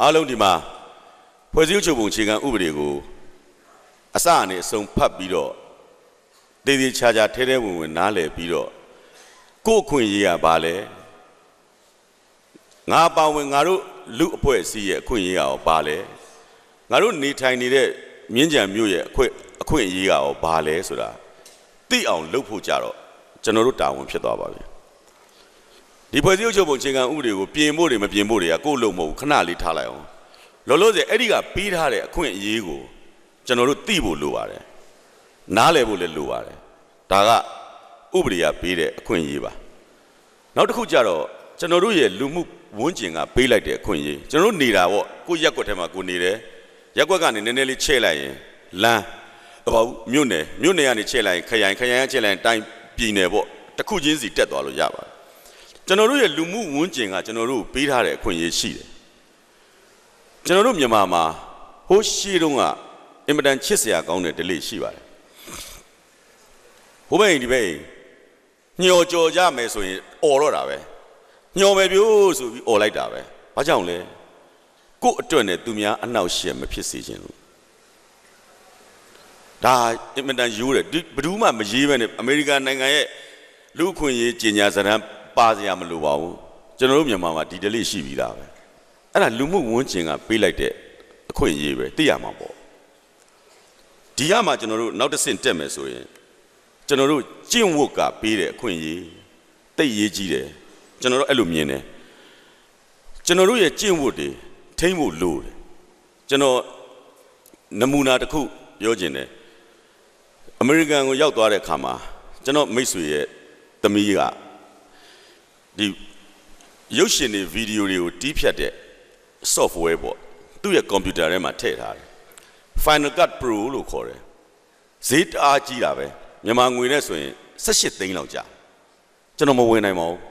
အားလုံးဒီမှာဖွဲ့စည်းချုပ်ပုံအခြေခံဥပဒေကိုအစအနေအဆုံးဖတ်ပြီးတော့တည်တည်ချာချာထဲထဲဝင်ဝင်နားလည်ပြီးတော့ကိုယ့်အခွင့်အရေးကဘာလဲငါပါဝင်ငါတို့လူအဖွဲ့အစည်းရဲ့အခွင့်အရေးကရောဘာလဲငါတို့နေထိုင်နေတဲ့မြင်းကြံမြို့ရဲ့အခွင့်အရေးကရောဘာလဲဆိုတာသိအောင်လုပ်ဖို့ကြတော့ကျွန်တော်တို့တာဝန်ဖြစ်သွားပါပြီဒီဖွဲ့စည်းချုပ်ပုံအခြေခံဥပဒေကိုပြင်ဖို့တွေမပြင်ဖို့တွေကကိုယ့်လို့မဟုတ်ဘူးခဏလေးထားလိုက်အောင်လောလောဆယ်အဲ့ဒီကပေးထားတဲ့အခွင့်အရေးကိုကျွန်တော်တို့သိဖို့လိုပါတယ်နားလည်ဖို့လည်းလိုပါတယ်ဒါကဥပဒေကပေးတဲ့အခွင့်အရေးပါနောက်တစ်ခုကျတော့ကျွန်တော်တို့ရဲ့လူမှုဝန်းကျင်ကပေးလိုက်တဲ့အခွင့်အရေးကျွန်တော်တို့နေတာပေါ့ကိုရက်ွက်ထဲမှာကိုနေတယ်ရက်ွက်ကနေနည်းနည်းလေးချဲ့လိုက်ရင်လမ်းဘာမြို့နယ်ကနေချဲ့လိုက်ရင်ခရိုင်ကချဲ့လိုက်ရင်တိုင်းပြည်နယ်ပေါ့တစ်ခုချင်းစီတက်သွားလို့ရပါတယ်ကျွန်တော်တို့ရဲ့လူမှုဝန်းကျင်ကကျွန်တော်တို့ပေးထားတဲ့အခွင့်အရေးရှိတယ်ကျွန်တော်တို့မြန်မာမှာဟိုးရှိတုန်းကအင်မတန်ချစ်စရာကောင်းတဲ့ဓလေ့ရှိပါတယ်ဟိုဘက်ဒီဘက်ညှော်ကြော်ကြမယ်ဆိုရင်អော်တော့တာပဲညှော်မယ်ပြို့ဆိုပြီးអော်လိုက်တာပဲဘာကြောင့်လဲကို့အတွက်နဲ့သူများအနှောက်အယှက်မဖြစ်စေချင်လို့ဒါအင်မတန်ရိုးတယ်ဘယ်သူမှမရေးဘဲနဲ့အမေရိကန်နိုင်ငံရဲ့လူအခွင့်အရေးကြီးညာစရန်ပါစရာမလိုပါဘူးကျွန်တော်တို့မြန်မာမှာဒီဓလေ့ရှိပြီးသားပဲအဲ့ဒါလူမှုဝန်းကျင်ကပေးလိုက်တဲ့အခွင့်အရေးပဲသိရမှာပေါ့ဒီရမှာကျွန်တော်တို့နောက်တစ်ဆင့်တက်မယ်ဆိုရင်ကျွန်တော်တို့ကျင့်ဝတ်ကပေးတဲ့အခွင့်အရေးတိတ်ရေးကြီးတယ်ကျွန်တော်တို့အဲ့လိုမြင်တယ်ကျွန်တော်တို့ရဲ့ကျင့်ဝတ်တွေထိမ့်ဖို့လိုတယ်ကျွန်တော်နမူနာတစ်ခုပြောချင်တယ်အမေရိကန်ကိုရောက်သွားတဲ့အခါမှာကျွန်တော်မိတ်ဆွေရဲ့သမီးကဒီရုပ်ရှင်တွေဗီဒီယိုတွေကိုတီးဖြတ်တဲ့ software ပေါ့သူ့ရဲ့ computer ထဲမှာထည့်ထားတယ် Final Cut Pro လို့ခေါ်တယ်ဈေးတအားကြီးတာပဲမြန်မာငွေနဲ့ဆိုရင်18သိန်းလောက်ကြာကျွန်တော်မဝင်နိုင်ပါဘူး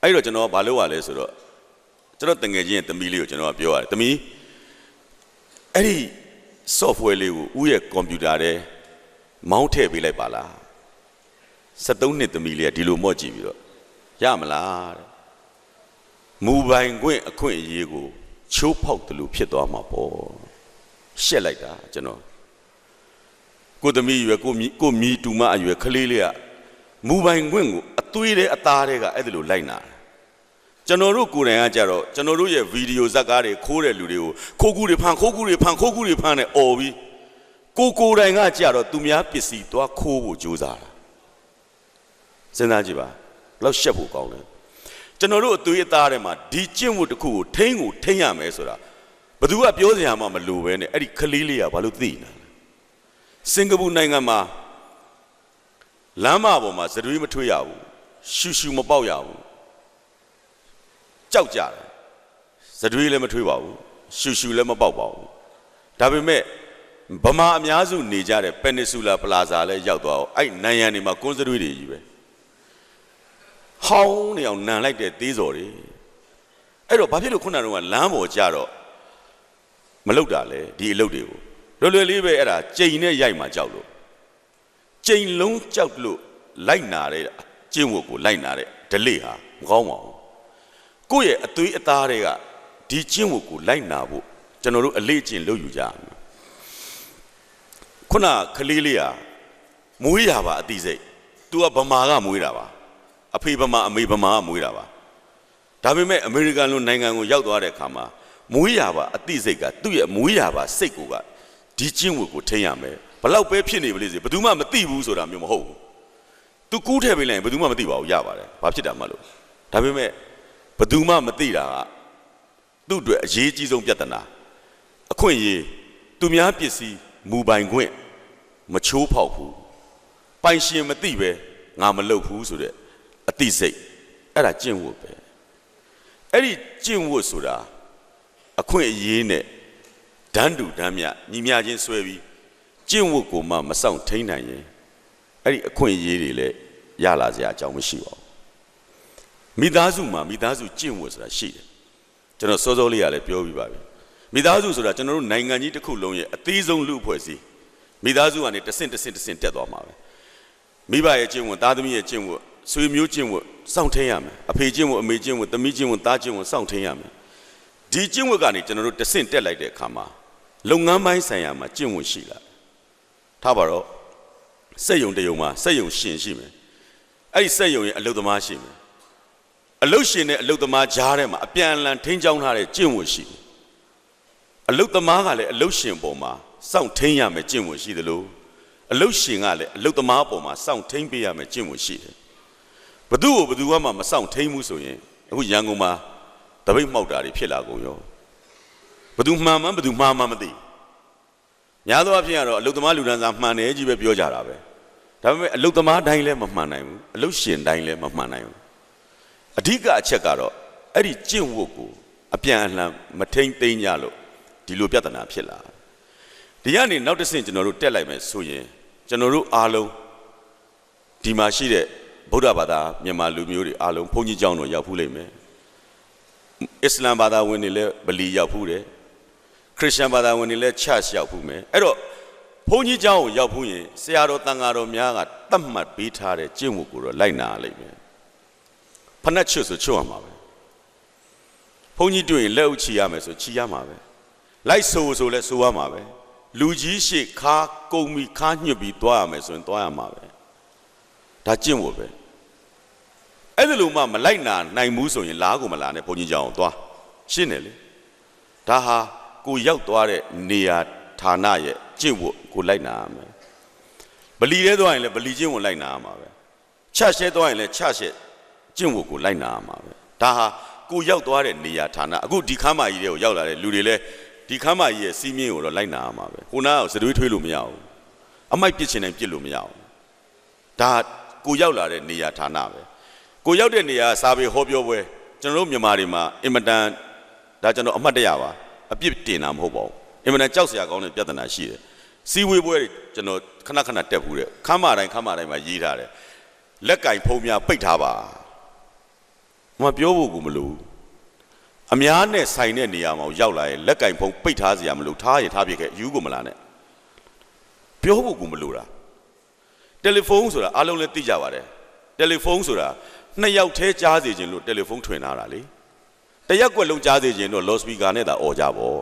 အဲ့တော့ကျွန်တော်ဘာလုပ်ရလဲဆိုတော့ကျွန်တော်တငယ်ချင်းရဲ့သမီးလေးကိုကျွန်တော်ကပြောရတယ်သမီးအဲ့ဒီ software လေးကိုဦးရဲ့ computer ထဲမောင်းထည့်ပေးလိုက်ပါလား73နှစ်သမီးလေးကဒီလိုမော့ကြည့်ပြီးတော့ရမလားတဲ့မူပိုင်ခွင့်အခွင့်အရေးကိုချိုးဖောက်တယ်လို့ဖြစ်သွားမှာပေါ့ရှက်လိုက်တာကျွန်တော် ကိုသမီးရွယ်ကိုမီတူမအရွယ်ခလေးလေးကမူပိုင်ခွင့်ကိုအသွေးတဲ့အသားတွေကအဲ့ဒါလိုလိုက်နာကျွန်တော်တို့ကိုယ်တိုင်ကကြတော့ကျွန်တော်တို့ရဲ့ဗီဒီယိုဇာတ်ကားတွေခိုးတဲ့လူတွေကိုခိုးကူတွေဖန်နဲ့អော်ပြီးကိုယ်တိုင်ကကြတော့သူများပစ္စည်းသွားခိုးဖို့ကြိုးစားတာစဉ်းစားကြည့်ပါဘလောက်ရှက်ဖို့ကောင်းလဲကျွန်တော်တို့အသွေးအသားတွေမှာဒီကျင့်ဝတ်တစ်ခုကိုထိန်းရမယ်ဆိုတာဘယ်သူကပြောစရာမှမလိုပဲနဲ့အဲ့ဒီခလေးလေးကဘာလို့သိနေတာလဲစင်ကာပူနိုင်ငံမှာလမ်းမပေါ်မှာစရွေးမထွေးရဘူးရှူမပေါက်ရဘူးကြောက်ကြတယ်စရွေးလည်းမထွေးပါဘူးရှူလည်းမပေါက်ပါဘူးဒါပေမဲ့ဗမာအများစုနေကြတဲ့ပန်နီဆူလာပလာဇာလည်းရောက်သွားအောင်အဲ့နိုင်ရန်တွေမှာကွန်းစရွေးတွေကြီးပဲဟောင်းနေအောင်နန်လိုက်တဲ့သေးစော်တွေအဲ့တော့ဘာဖြစ်လို့ခုနကတော့လမ်းပေါ်ကြတော့မလုပ်တာလေဒီအလုပ်တွေကိုလွယ်လေးပဲအဲ့ဒါကြိမ်နဲ့ရိုက်မှကြောက်လို့ကြိမ်လုံးကြောက်လို့လိုက်နာတဲ့ကျင့်ဝတ်ကိုလိုက်နာတဲ့ဓလေ့ဟာမကောင်းပါဘူးကိုယ့်ရဲ့အသွေးအသားတွေကဒီကျင့်ဝတ်ကိုလိုက်နာဖို့ကျွန်တော်တို့အလေးအကျင့်လုပ်ယူကြရမယ်ခုနကလေးလေးဟာမွေးရပါအတိစိတ် तू ကဗမာကမွေးတာပါအဖေဗမာအမေဗမာကမွေးတာပါဒါပေမဲ့အမေရိကန်လိုနိုင်ငံကိုရောက်သွားတဲ့အခါမှာမွေးရပါအတိစိတ်ကသူ့ရဲ့မွေးရပါစိတ်ကိုကဒီကျင့်ဝတ်ကိုထိန်းရမယ်ဘလောက်ပဲဖြစ်နေပါလိမ့်စေဘယ်သူမှမသိဘူးဆိုတာမျိုးမဟုတ်ဘူး तू ကူးထည့်ပေးလိုက်ရင်ဘယ်သူမှမသိပါဘူးရပါတယ်ဘာဖြစ်တာမှလို့ဒါပေမဲ့ဘယ်သူမှမသိတာကသူ့အတွက်အရေးကြီးဆုံးပြဿနာအခွင့်အရေးသူများပစ္စည်းမူပိုင်ခွင့်မချိုးဖောက်ဘူးပိုင်ရှင်မသိပဲငါမလုပ်ဘူးဆိုတဲ့အသိစိတ်အဲ့ဒါကျင့်ဝတ်ပဲအဲ့ဒီကျင့်ဝတ်ဆိုတာအခွင့်အရေးနဲ့ဒန်းတူဒန်းမြညီမျှချင်းဆွဲပြီးကျင့်ဝတ်ကိုမှမဆောင်ထိန်းနိုင်ရင်အဲ့ဒီအခွင့်အရေးတွေလည်းရလာစရာအကြောင်းမရှိပါဘူးမိသားစုမှာမိသားစုကျင့်ဝတ်ဆိုတာရှိတယ်ကျွန်တော်စောစောလေးကလည်းပြောပြီးပါပြီမိသားစုဆိုတာကျွန်တော်တို့နိုင်ငံကြီးတစ်ခုလုံးရဲ့အသေးဆုံးလူအဖွဲ့အစည်းမိသားစုကနေတဆင့်တက်သွားမှာပဲမိဘရဲ့ကျင့်ဝတ်သားသမီးရဲ့ကျင့်ဝတ်ဆွေမျိုးကျင့်ဝတ်စောင့်ထိန်းရမယ်အဖေကျင့်ဝတ်အမေကျင့်ဝတ်သမီးကျင့်ဝတ်သားကျင့်ဝတ်စောင့်ထိန်းရမယ်ဒီကျင့်ဝတ်ကနေကျွန်တော်တို့တဆင့်တက်လိုက်တဲ့အခါမှာလုပ်ငန်းပိုင်းဆိုင်ရာမှာကျင့်ဝတ်ရှိလာထားပါတော့စက်ယုံတယုံမှာစက်ယုံရှင်ရှိမယ်အဲ့ဒီစက်ယုံရဲ့အလုပ်သမားရှိမယ်အလုပ်ရှင်နဲ့အလုပ်သမားကြားထဲမှာအပြန်အလှန်ထိန်းချောင်းထားတဲ့ကျင့်ဝတ်ရှိတယ်အလုပ်သမားကလည်းအလုပ်ရှင်ပေါ်မှာစောင့်ထိန်းရမယ်ကျင့်ဝတ်ရှိတယ်လို့အလုပ်ရှင်ကလည်းအလုပ်သမားပေါ်မှာစောင့်ထိန်းပေးရမယ်ကျင့်ဝတ်ရှိတယ်ဘသူ့ကိုဘသူကမှမစောင့်ထိန်းဘူးဆိုရင်အခုရန်ကုန်မှာတပိတ်မှောက်တာတွေဖြစ်လာကုန်ရောဘသူမှန်မှန်ဘသူမှားမှန်မသိများသောအားဖြင့်ကတော့အလုပ်သမားလူဒန်းစားမှန်တယ်ကြီးပဲပြောကြတာပဲဒါပေမဲ့အလုပ်သမားတိုင်းလည်းမမှန်နိုင်ဘူးအလုပ်ရှင်တိုင်းလည်းမမှန်နိုင်ဘူးအဓိကအချက်ကတော့အဲ့ဒီကျင့်ဝတ်ကိုအပြန်အလှန်မထိန်းသိမ်းကြလို့ဒီလိုပြဿနာဖြစ်လာဒီကနေနောက်တစ်ဆင့်ကျွန်တော်တို့တက်လိုက်မယ်ဆိုရင်ကျွန်တော်တို့အားလုံးဒီမှာရှိတဲ့ဗုဒ္ဓဘာသာမြန်မာလူမျိုးတွေအားလုံးဘုန်းကြီးကျောင်းတော်ရောက်ဖူးလိမ့်မယ်အစ္စလာမ်ဘာသာဝင်တွေလည်းဗလီရောက်ဖူးတယ်ခရစ်ယာန်ဘာသာဝင်တွေလည်းချာ့ချ်ရောက်ဖူးမယ်အဲ့တော့ဘုန်းကြီးကျောင်းကိုရောက်ဖူးရင်ဆရာတော်တန်ဃာတော်များကတတ်မှတ်ပေးထားတဲ့ကျင့်ဝတ်ကိုတော့လိုက်နာလိမ့်မယ်ဖဏတ်ချွတ်ဆိုချွတ်ရမှာပဲဘုန်းကြီးတွေ့ရင်လက်ဥချီရမယ်ဆိုချီရမှာပဲလိုက်ဆိုလဲဆိုရမှာပဲလူကြီးရှိခါကုံမီခါညှစ်ပြီးသွားရမယ်ဆိုရင်သွားရမှာပဲဒါကျင့်ဝတ်ပဲအဲ့ဒါလိုမှမလိုက်နာနိုင်ဘူးဆိုရင်လားကိုမလာနဲ့ဘုန်းကြီးကျောင်းကိုသွားရှင်းတယ်လေဒါဟာကိုရောက်သွားတဲ့နေရာဌာနရဲ့ကျင့်ဝတ်ကိုလိုက်နာရမယ်ဗလီထဲသွားရင်လည်းဗလီကျင့်ဝတ်လိုက်နာရမှာပဲချရှဲသွားရင်လည်းချရှဲကျင့်ဝတ်ကိုလိုက်နာရမှာပဲဒါဟာကိုရောက်သွားတဲ့နေရာဌာနအခုဒီခမ်းမကြီးတွေကိုရောက်လာတဲ့လူတွေလည်းဒီခမ်းမကြီးရဲ့စီးမင်းကိုတော့လိုက်နာရမှာပဲကိုနာကိုစတွေးထွေးလို့မရဘူးအမိုက်ပစ်ချင်တိုင်းပစ်လို့မရဘူးဒါကိုရောက်လာတဲ့နေရာဌာနပဲကိုရောက်တဲ့နေရာစာပေဟောပြောပွဲကျွန်တော်တို့မြန်မာတွေမှာအင်မတန်ဒါကျွန်တော်အမှတ်တရပါအပြစ်တင်တာမဟုတ်ပါဘူးအင်မတန်ကြောက်စရာကောင်းတဲ့ပြဿနာရှိတယ်စီဝေးပွဲတွေကျွန်တော်ခဏတက်ဘူးတဲ့ခမ်းမတိုင်းမှာရေးထားတယ်လက်ကင်ဖုံးများပိတ်ထားပါမပြောဖို့ကိုမလိုအများနဲ့ဆိုင်တဲ့နေရာမှာရောက်လာရင်လက်ကင်ဖုံးပိတ်ထားစရာမလိုထားရထားပြခဲ့ယူကိုမလာနဲ့ပြောဖို့ကိုမလိုတာတယ်လီဖုန်းဆိုတာအားလုံးလည်းသိကြပါတယ်တယ်လီဖုန်းဆိုတာနှစ်ယောက်တည်းကြားစေခြင်းလို့တယ်လီဖုန်းထွင်ထားတာလေတရက်ကွက်လုံးကြားစေခြင်းတော့လော့စပီကာနဲ့သာអော်ကြပေါ့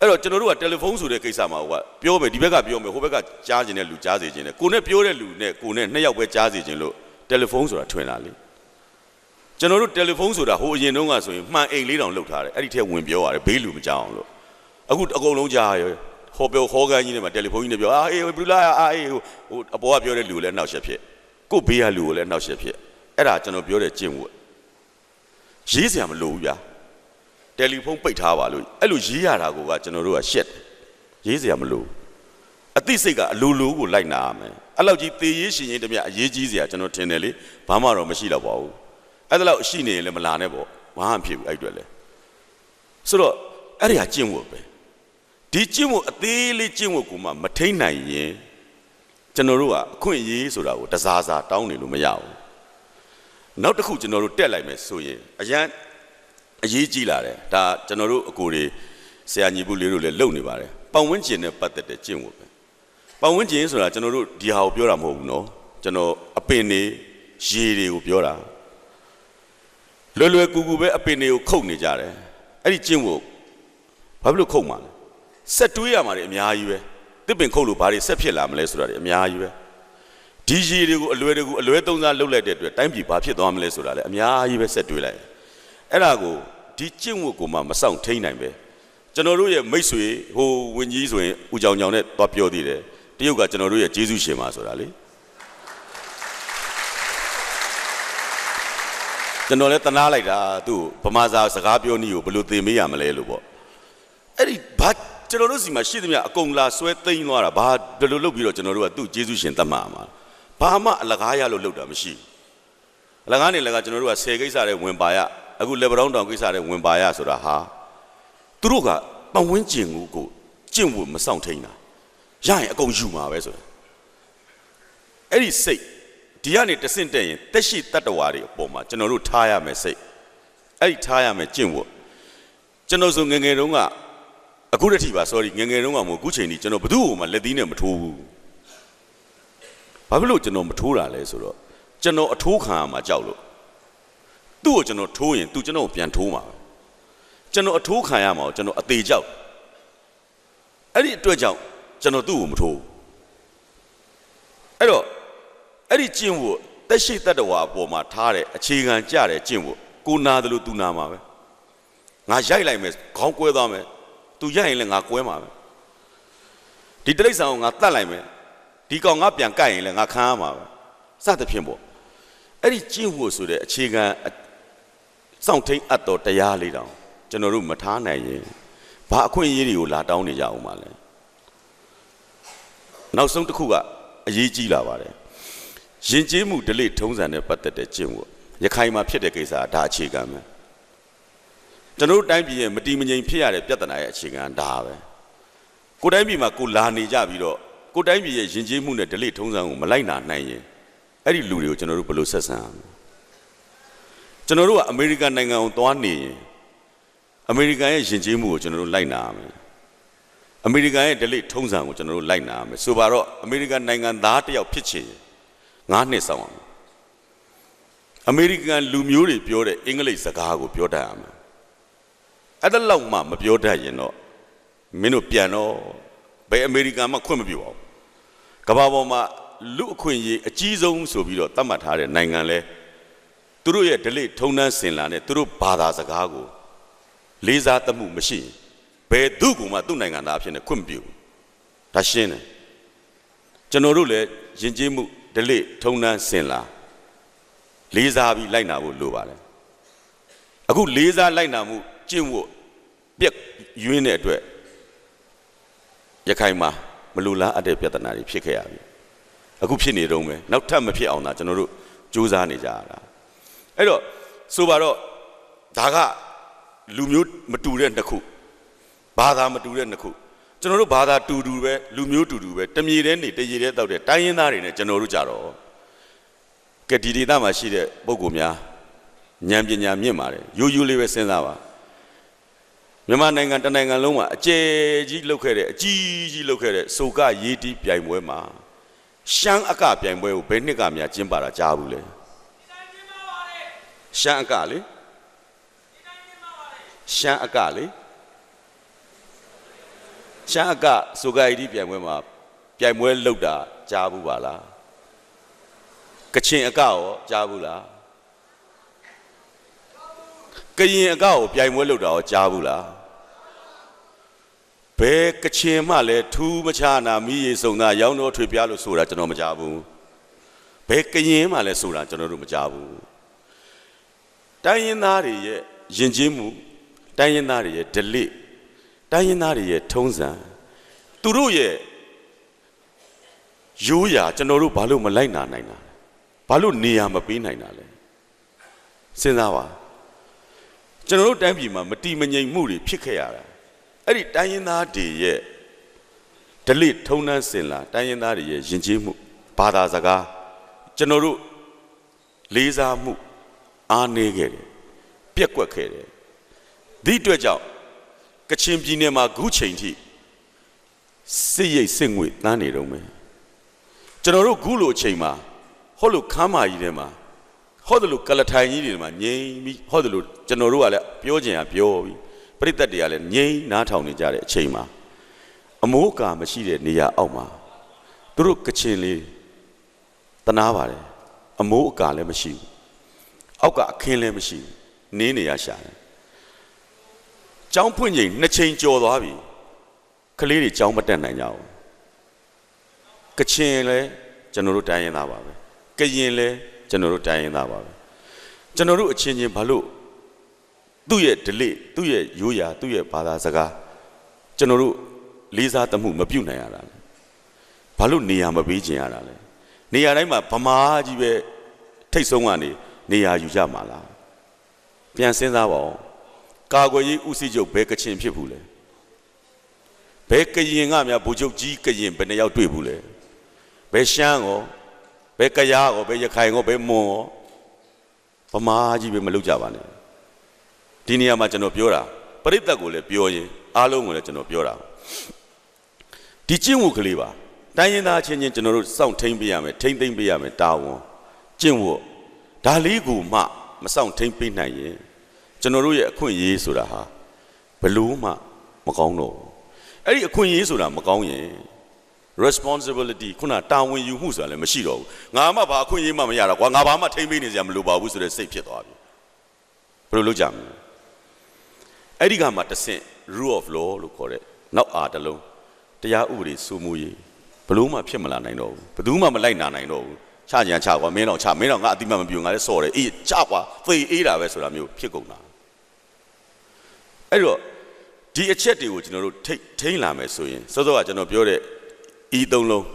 အဲ့တော့ကျွန်တော်တို့ကတယ်လီဖုန်းဆိုတဲ့ကိစ္စမှာဟိုကပြောမယ်ဒီဘက်ကပြောမယ်ဟိုဘက်ကကြားခြင်းနဲ့လူကြားစေခြင်းနဲ့ကိုနဲ့ပြောတဲ့လူနဲ့ကိုနဲ့နှစ်ယောက်ပဲကြားစေခြင်းလို့တယ်လီဖုန်းဆိုတာထွင်လာလေကျွန်တော်တို့တယ်လီဖုန်းဆိုတာဟိုအရင်တုန်းကဆိုရင်မှန်အိမ်လေးတောင်လှုပ်ထားတယ်အဲ့ဒီထဲဝင်ပြောရတယ်ဘေးလူမကြောက်အောင်လို့အခုအကုန်လုံးကြားရဟောပြောဟောကန်းကြီးနဲ့မှာတယ်လီဖုန်းကြီးနဲ့ပြောအေးဘလူးလာအေးဟိုအပေါ်ကပြောတဲ့လူလည်းနှောက်ရှက်ဖြစ်ကိုဘေးကလူကိုလည်းနှောက်ရှက်ဖြစ်အဲ့ဒါကျွန်တော်ပြောတဲ့ကျင့်ဝတ်ရေးစရာမလိုဘူးဗျာတယ်လီဖုန်းပိတ်ထားပါလို့အဲ့လိုရေးရတာကိုကကျွန်တော်တို့ကရှက်ရေးစရာမလိုအသိစိတ်ကအလိုလိုကိုလိုက်နာရမယ်အဲ့လောက်ကြီးသေရေးရှင်ရင်တည်းအရေးကြီးစရာကျွန်တော်ထင်တယ်လေဘာမှတော့မရှိတော့ပါဘူးအဲ့ဒါလောက်ရှိနေရင်လည်းမလာနဲ့ပေါ့ဘာမှမဖြစ်ဘူးအဲ့တွေ့လေဆိုတော့အဲ့ဒီဟာကျင့်ဝတ်ပဲဒီကျင့်ဝတ်အသေးလေးကျင့်ဝတ်ကိုမှမထိန်နိုင်ရင်ကျွန်တော်တို့ကအခွင့်အရေးဆိုတာကိုတစားစားတောင်းနေလို့မရဘူးနောက်တစ်ခုကျွန်တော်တို့တက်လိုက်မယ်ဆိုရင်အရန်အရေးကြီးလာတယ်ဒါကျွန်တော်တို့အကိုတွေဆရာညီဘူးလေးတို့လည်းလုပ်နေပါတယ်ပတ်ဝန်းကျင်နဲ့ပတ်သက်တဲ့ကျင့်ဝတ်ပဲပတ်ဝန်းကျင်ဆိုတာကျွန်တော်တို့ဒီဟာကိုပြောတာမဟုတ်ဘူးနော်ကျွန်တော်အပင်တွေရေတွေကိုပြောတာလွယ်လွယ်ကူကူပဲအပင်တွေကိုခုတ်နေကြတယ်အဲ့ဒီကျင့်ဝတ်ဘာဖြစ်လို့ခုတ်မှာလဲဆက်တွေးရမှာတွေအများကြီးပဲတစ်ပင်ခုတ်လို့ဘာတွေဆက်ဖြစ်လာမလဲဆိုတာတွေအများကြီးပဲဒီရေတွေကိုအလွဲသုံးစားလုပ်လိုက်တဲ့အတွက်တိုင်းပြည်ဘာဖြစ်သွားမလဲဆိုတာလည်းအများကြီးပဲဆက်တွေးလိုက်အဲ့ဒါကိုဒီကျင့်ဝတ်ကိုမှမဆောင်ထိန်နိုင်ပဲကျွန်တော်တို့ရဲ့မိတ်ဆွေဟိုဝင်းကြီးဆိုရင်ဦးကြောင်ကြောင်နဲ့သွားပြောသေးတယ်တရုတ်ကကျွန်တော်တို့ရဲ့ကျေးဇူးရှင်ပါဆိုတာလေကျွန်တော်လည်းတနာလိုက်တာသူ့ဗမာစာစကားပြောနည်းကိုဘယ်လိုသင်မေးရမလဲလို့ပေါ့အဲ့ဒီဘာကျွန်တော်တို့စီမှာရှိသမျှအကုန်လာဆွဲသိမ်းသွားတာဘာဘယ်လိုလုပ်ပြီးတော့ကျွန်တော်တို့ကသူ့ကျေးဇူးရှင်သတ်မှတ်မှာဘာမှအလကားရလို့လုပ်တာမရှိအလကားနေလည်းကကျွန်တော်တို့က10ကိစ္စတဲ့ဝင်ပါရအခုလေဗရောင်းတောင်ကိစ္စတဲ့ဝင်ပါရဆိုတာဟာသူတို့ကပတ်ဝန်းကျင်ကိုကျင့်ဝတ်မဆောင်ထိန်တာရရင်အကုန်ယူမှာပဲဆိုအဲ့ဒီစိတ်ဒီကနေတဆင့်တက်ရင်တက်ရှိတတ္တဝါတွေအပေါ်မှာကျွန်တော်တို့ထားရမယ်စိတ်အဲ့ဒီထားရမယ်ကျင့်ဝတ်ကျွန်တော်ဆိုငငယ်တုန်းကအခုတည်းကပါ sorry ငငယ်တုန်းကမို့အခုချိန်ကြီးကျွန်တော်ဘသူ့ကိုမှလက်သီးနဲ့မထိုးဘူးဘာဖြစ်လို့ကျွန်တော်မထိုးတာလဲဆိုတော့ကျွန်တော်အထိုးခံရမှာကြောက်လို့သူ့ကိုကျွန်တော်ထိုးရင်သူကျွန်တော်ကိုပြန်ထိုးမှာကျွန်တော်အထိုးခံရမှာကျွန်တော်အသေးကြောက်အဲ့ဒီအတွက်ကြောင့်ကျွန်တော်သူ့ကိုမထိုးအဲ့တော့အဲ့ဒီကျင့်ဝတ်တက်ရှိတတ္တဝါအပေါ်မှာထားတဲ့အခြေခံကြတဲ့ကျင့်ဝတ်ကိုနာတယ်လို့သူနာမှာပဲငါရိုက်လိုက်မယ်ခေါင်းကွဲသွားမယ်သူရိုက်ရင်လည်းငါကွဲမှာပဲဒီတိရစ္ဆာန်ကိုငါတတ်လိုက်မယ်ဒီကောင်ငါပြန်ကိုက်ရင်လည်းငါခံရမှာပဲစသဖြင့်ပေါ့အဲ့ဒီကျင့်ဝတ်ဆိုတဲ့အခြေခံစောင့်ထိန်အပ်တော်တရားလေးတောင်ကျွန်တော်တို့မထားနိုင်ရင်ဘာအခွင့်အရေးတွေကိုလာတောင်းနေကြအောင်ပါလဲနောက်ဆုံးတစ်ခုကအရေးကြီးလာပါတယ်ယဉ်ကျေးမှုဓလေ့ထုံးစံနဲ့ပတ်သက်တဲ့ကျင့်ဝတ်ရခိုင်မှာဖြစ်တဲ့ကိစ္စဒါအခြေခံပဲကျွန်တော်တို့တိုင်းပြည်ရဲ့မတည်မငြိမ်ဖြစ်ရတဲ့ပြဿနာရဲ့အခြေခံဒါပဲကိုတိုင်းပြည်မှာကိုလာနေကြပြီးတော့ကိုတိုင်းပြည်ရဲ့ယဉ်ကျေးမှုနဲ့ဓလေ့ထုံးစံကိုမလိုက်နာနိုင်ရင်အဲ့ဒီလူတွေကိုကျွန်တော်တို့ဘယ်လိုဆက်ဆံရမလဲကျွန်တော်တို့ကအမေရိကန်နိုင်ငံကိုသွားနေရင်အမေရိကန်ရဲ့ယဉ်ကျေးမှုကိုကျွန်တော်တို့လိုက်နာရမယ်အမေရိကန်ရဲ့ဓလေ့ထုံးစံကိုကျွန်တော်တို့လိုက်နာရမယ်ဆိုပါတော့အမေရိကန်နိုင်ငံသားတစ်ယောက်ဖြစ်ချင်9 နှစ်ဆောင်အောင်အမေရိကန်လူမျိုးတွေပြောတဲ့အင်္ဂလိပ်စကားကိုပြောတတ်ရမယ်အဲ့ဒါလောက်မှမပြောတတ်ရင်တော့မင်းတို့ပြန်တော့ဘယ်အမေရိကန်မှခွင့်မပြုပါဘူးကမ္ဘာပေါ်မှာလူအခွင့်အရေးအကြီးဆုံးဆိုပြီးတော့သတ်မှတ်ထားတဲ့နိုင်ငံလဲသူတို့ရဲ့ဓလေ့ထုံးတမ်းစင်လာတဲ့သူတို့ဘာသာစကားကိုလေးစားသမှုမရှိရင်ဘယ်သူ့ကိုမှသူ့နိုင်ငံသားဖြစ်နေခွင့်မပြုဘူးဒါရှင်းတယ်ကျွန်တော်တို့လည်းယဉ်ကျေးမှုဓလေ့ထုံးတမ်းစင်လာလေးစားပြီးလိုက်နာဖို့လိုပါတယ်အခုလေးစားလိုက်နာမှုကျင့်ဝတ်ပြက်ယွင်းတဲ့အတွက်ရခိုင်မှာမလူလားအပ်တဲ့ပြဿနာတွေဖြစ်ခဲ့ရပြီအခုဖြစ်နေတော့မယ်နောက်ထပ်မဖြစ်အောင်သာကျွန်တော်တို့ကြိုးစားနေကြရတာအဲ့တော့ဆိုပါတော့ဒါကလူမျိုးမတူတဲ့နှစ်ခုဘာသာမတူတဲ့နှစ်ခုကျွန်တော်တို့ဘာသာတူတူပဲလူမျိုးတူတူပဲတမြေတဲ့နေတရေတဲ့တောက်တဲ့တိုင်းရင်းသားတွေနဲ့ကျွန်တော်တို့ကြတော့ကဲဒီဒေသမှာရှိတဲ့ပုဂ္ဂိုလ်များဉာဏ်ပညာမြင့်ပါတယ်ရိုးရိုးလေးပဲစဉ်းစားပါမြန်မာနိုင်ငံတနိုင်ငံလုံးမှာအကျယ်ကြီးလုပ်ခဲ့တဲ့အကြီးလုပ်ခဲ့တဲ့စုကရေးတီးပြိုင်ပွဲမှာရှမ်းအကပြိုင်ပွဲကိုဘယ်နှစ်ကများကျင်းပတာကြားဘူးလဲရှမ်းအကလေရှမ်းအကလေ ရှမ်းအကဆိုကြရီပြိုင်ပွဲမှာပြိုင်ပွဲလုပ်တာကြားဘူးပါလားကချင်အကရောကြားဘူးလားကရင်အကကိုပြိုင်ပွဲလုပ်တာရောကြားဘူးလားဘယ်ကချင်မှလည်းထူးမခြားနာမိရေစုံသားရောင်းတော့ထွေပြလို့ဆိုတာကျွန်တော်မကြားဘူးဘယ်ကရင်မှလည်းဆိုတာကျွန်တော်တို့မကြားဘူးတိုင်းရင်းသားတွေရဲ့ယဉ်ကျေးမှုတိုင်းရင်းသားတွေရဲ့ဓလေ့တိုင်းရင်းသားတွေရဲ့ထုံးစံသူတို့ရဲ့ရိုးရာကျွန်တော်တို့ဘာလို့မလိုက်နာနိုင်တာဘာလို့နေရာမပေးနိုင်တာလဲစဉ်းစားပါကျွန်တော်တို့တိုင်းပြည်မှာမတီမငြိမ်မှုတွေဖြစ်ခဲ့ရတာအဲ့ဒီတိုင်းရင်းသားတွေရဲ့ဓလေ့ထုံးတမ်းစင်လာတိုင်းရင်းသားတွေရဲ့ယဉ်ကျေးမှုဘာသာစကားကျွန်တော်တို့လေးစားမှုအားနည်းခဲ့တယ်ပြက်ကွက်ခဲ့တယ်ဒီအတွက်ကြောင့်ကချင်ပြည်နယ်မှာခုချိန်ထိစစ်ရိတ်စစ်ငွေတန်းနေတော့မယ်ကျွန်တော်တို့ခုလိုအချိန်မှာဟောလို့ခမ်းမာကြီးထဲမှာဟောတယ်လို့ကလထိုင်ကြီးတွေမှာငြိမ်ပြီးဟောတယ်လို့ကျွန်တော်တို့ကလည်းပြောချင်တာပြောပြီးပရိသတ်တွေကလည်းငြိမ်နားထောင်နေကြတဲ့အချိန်မှာအမိုးအကာမရှိတဲ့နေရာအောက်မှာသူတို့ကချင်လေးတနာပါတယ်အမိုးအကာလည်းမရှိဘူးအောက်ကအခင်းလည်းမရှိဘူးနင်းနေရရှာတယ်ကျောင်းဖွင့်ချိန်2ချိန်ကျော်သွားပြီကလေးတွေကျောင်းမတက်နိုင်ကြဘူးကချင်လည်းကျွန်တော်တို့တိုင်းရင်းသားပါပဲကရင်လည်းကျွန်တော်တို့တိုင်းရင်းသားပါပဲကျွန်တော်တို့အချင်းချင်းဘာလို့သူ့ရဲ့ဓလေ့သူ့ရဲ့ရိုးရာသူ့ရဲ့ဘာသာစကားကျွန်တော်တို့လေးစားတမှုမပြုတ်နိုင်ရတာလဲဘာလို့နေရာမပေးခြင်းရတာလဲနေရာတိုင်းမှာဗမာကြီးပဲထိတ်ဆုံးကနေနေရာယူကြမှာလားပြန်စဉ်းစားပါဦးကာကွယ်ရေးဦးစီးချုပ်ဘယ်ကချင်ဖြစ်ဘူးလဲဘယ်ကရင်ကများဗိုလ်ချုပ်ကြီးကရင်ဘယ်နှယောက်တွေ့ဘူးလဲဘယ်ရှမ်းရောဘယ်ကယားရောဘယ်ရခိုင်ရောဘယ်မွန်ရောဗမာကြီးပဲမလုပ်ကြပါနဲ့ဒီနေရာမှာကျွန်တော်ပြောတာပရိသတ်ကိုလည်းပြောရင်အားလုံးကိုလည်းကျွန်တော်ပြောတာဒီကျင့်ဝတ်ကလေးပါတိုင်းရင်းသားချင်းချင်းကျွန်တော်တို့စောင့်ထိန်ပေးရမယ်ထိန်သိမ့်ပေးရမယ်တာဝန်ကျင့်ဝတ်ဒါလေးကိုမှမစောင့်ထိန်ပေးနိုင်ရင်ကျွန်တော်တို့ရဲ့အခွင့်အရေးဆိုတာဟာဘလို့မှမကောင်းတော့ဘူးအဲ့ဒီအခွင့်အရေးဆိုတာမကောင်းရင် responsibility ခုနတာဝန်ယူမှုဆိုတာလည်းမရှိတော့ဘူးငါမှဘာအခွင့်အရေးမှမရတော့ကွာငါဘာမှထိန်ပေးနေစရာမလိုပါဘူးဆိုတဲ့စိတ်ဖြစ်သွားပြီဘယ်လိုလုပ်ကြမလဲအဲ့ဒီကမှတစ်ဆင့် rule of law လို့ခေါ်တဲ့နောက်အားတစ်လုံးတရားဥပဒေစိုးမိုးရေးဘလို့မှဖြစ်မလာနိုင်တော့ဘူးဘယ်သူမှမလိုက်နာနိုင်တော့ဘူးချကြံချကွာမင်းတော့ချမင်းတော့ငါအတိမမပြူငါလည်းစော်တယ်အေးချကွာသေအေးတာပဲဆိုတာမျိုးဖြစ်ကုန်တာအဲ့တော့ဒီအချက်တွေကိုကျွန်တော်တို့ထိန်းလာမယ်ဆိုရင်စောစောကကျွန်တော်ပြောတဲ့ E 3လုံး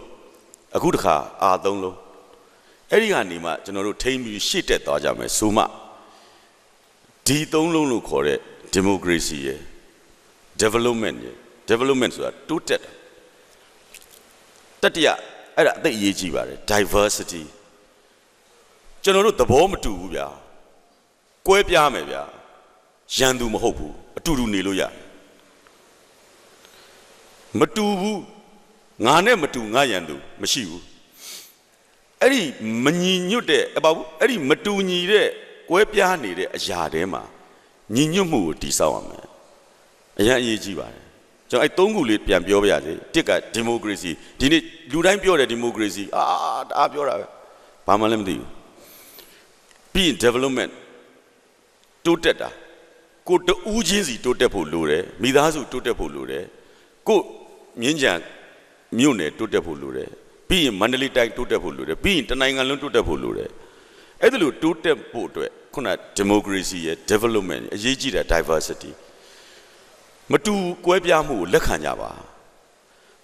အခုတခါ R 3လုံးအဲ့ဒီကနေမှကျွန်တော်တို့ထိန်းပြီးရှေ့တက်သွားကြမယ်ဆိုမှဒီ3လုံးလို့ခေါ်တဲ့ democracy ရဲ့ development ဆိုတာတိုးတက်တတိယအဲ့ဒါအသိအရေးကြီးပါတယ် diversity ကျွန်တော်တို့သဘောမတူဘူးဗျာကွဲပြားမယ်ဗျာရန်သူမဟုတ်ဘူးအတူတူနေလို့ရမတူဘူးငါနဲ့မတူငါရန်သူမရှိဘူးအဲ့ဒီမညီညွတ်တဲ့အပေါ့အဲ့ဒီမတူညီတဲ့ကွဲပြားနေတဲ့အရာတဲမှာညီညွတ်မှုကိုတည်ဆောက်ရမယ်အရင်အရေးကြီးပါတယ်ကျွန်တော်အဲ့3ခုလေးပြန်ပြောပြရစေတစ်က democracy ဒီနေ့လူတိုင်းပြောတဲ့ democracy အားပြောတာပဲဘာမှလည်းမသိဘူးပြီးရင် development တိုးတက်တာကိုတူးချင်းစီတိုးတက်ဖို့လိုတယ်မိသားစုတိုးတက်ဖို့လိုတယ်ကိုမြင်းကြံမြို့နယ်တိုးတက်ဖို့လိုတယ်ပြီးရင်မန္တလေးတိုင်းတိုးတက်ဖို့လိုတယ်ပြီးရင်တနိုင်ငံလုံးတိုးတက်ဖို့လိုတယ်အဲ့ဒါလို့တိုးတက်ဖို့အတွက်ခုန democracy ရဲ့ development အရေးကြီးတဲ့ diversity မတူကွဲပြားမှုကိုလက်ခံကြပါ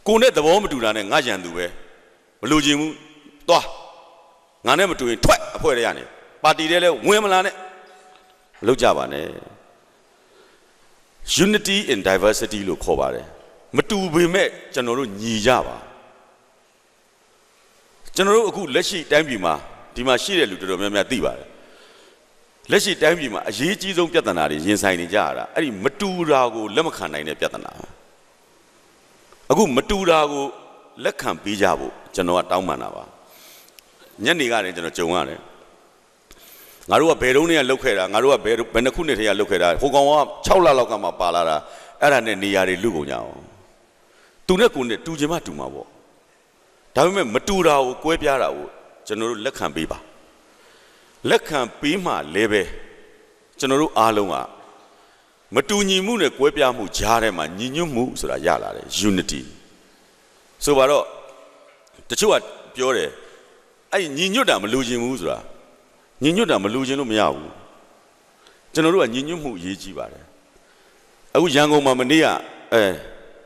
ကိုနဲ့သဘောမတူတာနဲ့ငါရန်သူပဲမလိုချင်ဘူးသွားငါနဲ့မတူရင်ထွက်အဖွဲ့တွေကနေပါတီတွေလည်းဝင်မလာနဲ့လုပ်ကြပါနဲ့ unity in diversity လို့ခေါ်ပါတယ်မတူပေမဲ့ကျွန်တော်တို့ညီကြပါကျွန်တော်တို့အခုလက်ရှိတိုင်းပြည်မှာဒီမှာရှိတဲ့လူတော်တော်များများသိပါတယ်လက်ရှိတိုင်းပြည်မှာအရေးကြီးဆုံးပြဿနာတွေရင်ဆိုင်နေကြရတာအဲ့ဒီမတူတာကိုလက်မခံနိုင်တဲ့ပြဿနာအခုမတူတာကိုလက်ခံပေးကြဖို့ကျွန်တော်ကတောင်းပန်တာပါညနေကလည်းကျွန်တော်ကြုံရတယ်ငါတို့ကဘယ်တုန်းကလောက်ခဲ့တာငါတို့ကဘယ်နှစ်ခုနှစ်တည်းကလောက်ခဲ့တာဟိုကောင်က6လလောက်ကမှပါလာတာအဲ့ဒါနဲ့နေရာတွေလူကုန်ကြအောင် သူနဲ့ကိုယ်နဲ့တူချင်မှတူမှာပေါ့ဒါပေမဲ့မတူတာကိုကွဲပြားတာကိုကျွန်တော်တို့လက်ခံပေးပါလက်ခံပေးမှလည်းပဲကျွန်တော်တို့အားလုံးကမတူညီမှုနဲ့ကွဲပြားမှုကြားထဲမှာညီညွတ်မှုဆိုတာရလာတယ် unity ဆိုပါတော့တချို့ကပြောတယ်အဲ့ညီညွတ်တာမလိုချင်ဘူးဆိုတာညီညွတ်တာမလိုချင်လို့မရဘူးကျွန်တော်တို့ကညီညွတ်မှုအရေးကြီးပါတယ်အခုရန်ကုန်မှာမနေ့က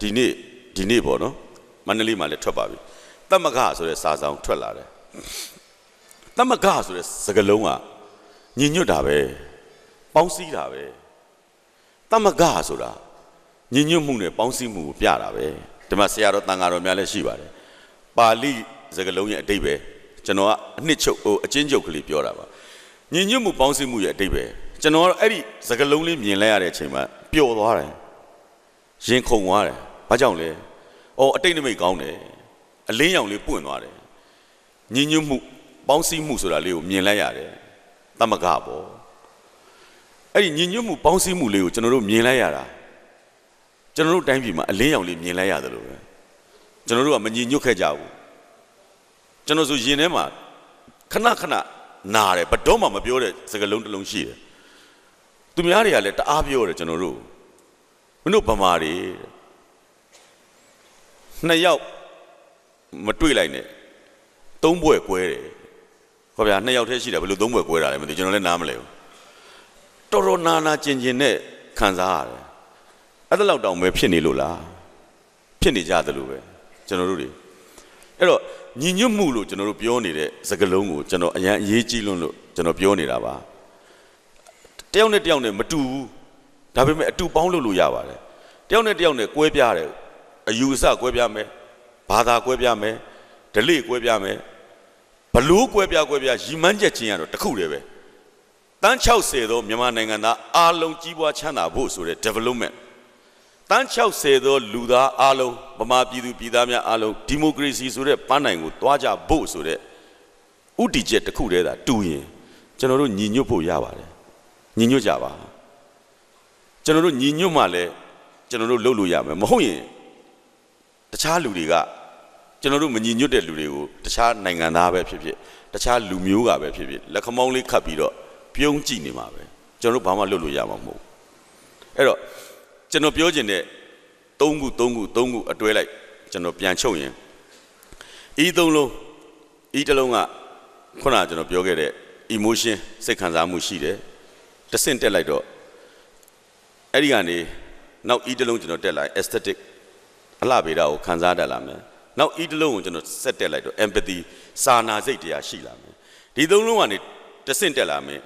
ဒီနေ့ပေါ့နော်မန္တလေးမှာလည်းထွက်ပါပြီတမကဆိုတဲ့စာဆောင်ထွက်လာတယ်တမကဆိုတဲ့စကားလုံးကညီညွတ်တာပဲပေါင်းစည်းတာပဲတမကဆိုတာညီညွတ်မှုနဲ့ပေါင်းစည်းမှုကိုပြတာပဲဒီမှာဆရာတော်တန်ဃာတော်များလည်းရှိပါတယ်ပါဠိစကားလုံးရဲ့အဓိပ္ပာယ်ကျွန်တော်ကအနှစ်ချုပ်အချင်းချုပ်ကလေးပြောတာပါညီညွတ်မှုပေါင်းစည်းမှုရဲ့အဓိပ္ပာယ်ကျွန်တော်အဲ့ဒီစကားလုံးလေးမြင်လိုက်ရတဲ့အချိန်မှာပျော်သွားတယ်ရင်ခုန်သွားတယ်ဘာကြောင့်လဲအတိတ်နမိတ်ကောင်းတယ်အလင်းရောင်လေးပွင့်သွားတယ်ညီညွတ်မှုပေါင်းစည်းမှုဆိုတာလေးကိုမြင်လိုက်ရတယ်တမကပေါ့အဲ့ဒီညီညွတ်မှုပေါင်းစည်းမှုလေးကိုကျွန်တော်တို့မြင်လိုက်ရတာကျွန်တော်တို့တိုင်းပြည်မှာအလင်းရောင်လေးမြင်လိုက်ရတယ်လို့ပဲကျွန်တော်တို့ကမညီညွတ်ခဲ့ကြဘူးကျွန်တော်ဆိုရင်ထဲမှာခဏနာတယ်ဘတော်မှမပြောတဲ့စကားလုံးတစ်လုံးရှိတယ်သူများတွေကလည်းတအားပြောတယ်ကျွန်တော်တို့မင်းတို့ဗမာတွေနှစ်ယောက်မတွေ့လိုက်နဲ့သုံးဘွဲ့ကွဲတယ်ဟောဗျာနှစ်ယောက်တည်းရှိတယ်ဘယ်လိုသုံးဘွဲ့ကွဲတာလဲမသိကျွန်တော်လည်းနားမလဲဘူးတော်တော်နာကျင်နဲ့ခံစားရတယ်အဲ့ဒါလောက်တောင်ပဲဖြစ်နေလို့လားဖြစ်နေကြတယ်လို့ပဲကျွန်တော်တို့တွေအဲ့တော့ညီညွတ်မှုလို့ကျွန်တော်တို့ပြောနေတဲ့စကားလုံးကိုကျွန်တော်အရင်အရေးကြီးလို့ကျွန်တော်ပြောနေတာပါတယောက်နဲ့တယောက်နဲ့မတူဘူးဒါပေမဲ့အတူပေါင်းလို့ရပါတယ်တယောက်နဲ့တယောက်နဲ့ကွဲပြားတယ်အယူအဆကွဲပြားမယ်ဘာသာကွဲပြားမယ်ဓလေ့ကွဲပြားမယ်ဘလို့ကွဲပြားရီမန်းချက်ချင်းကတော့တခုတည်းပဲတန်း60သောမြန်မာနိုင်ငံသားအားလုံးကြီးပွားချမ်းသာဖို့ဆိုတဲ့ development တန်း60သောလူသားအားလုံးဗမာပြည်သူပြည်သားများအားလုံးဒီမိုကရေစီဆိုတဲ့ပန်းနိုင်ကိုတွားကြဖို့ဆိုတဲ့ဥတီချက်တစ်ခုတည်းသာတူရင်ကျွန်တော်တို့ညီညွတ်ဖို့ရပါတယ်ညီညွတ်ကြပါကျွန်တော်တို့ညီညွတ်မှလည်းကျွန်တော်တို့လုပ်လို့ရမယ်မဟုတ်ရင်တခြားလူတွေကကျွန်တော်တို့မညီညွတ်တဲ့လူတွေကိုတခြားနိုင်ငံသားပဲဖြစ်ဖြစ်တခြားလူမျိုးကပဲဖြစ်ဖြစ်လက်ခမောင်းလေးခတ်ပြီးတော့ပြုံးကြည့်နေမှာပဲကျွန်တော်တို့ဘာမှလုပ်လို့ရမှာမဟုတ်အဲ့တော့ကျွန်တော်ပြောချင်တဲ့၃ခုအတွဲလိုက်ကျွန်တော်ပြန်ချုပ်ရင်ဤ၃လုံးဤတစ်လုံးကခုနကကျွန်တော်ပြောခဲ့တဲ့ emotion စိတ်ခံစားမှုရှိတယ်တဆင့်တက်လိုက်တော့အဲ့ဒီကနေနောက်ဤတစ်လုံးကျွန်တော်တက်လိုက် aesthetic အလှပေတာကိုခံစားတတ်လာမယ်နောက်ဤတစ်လုံးကိုကျွန်တော်ဆက်တက်လိုက်တော့ empathy စာနာစိတ်တရားရှိလာမယ်ဒီ၃လုံးကနေတဆင့်တက်လာမယ်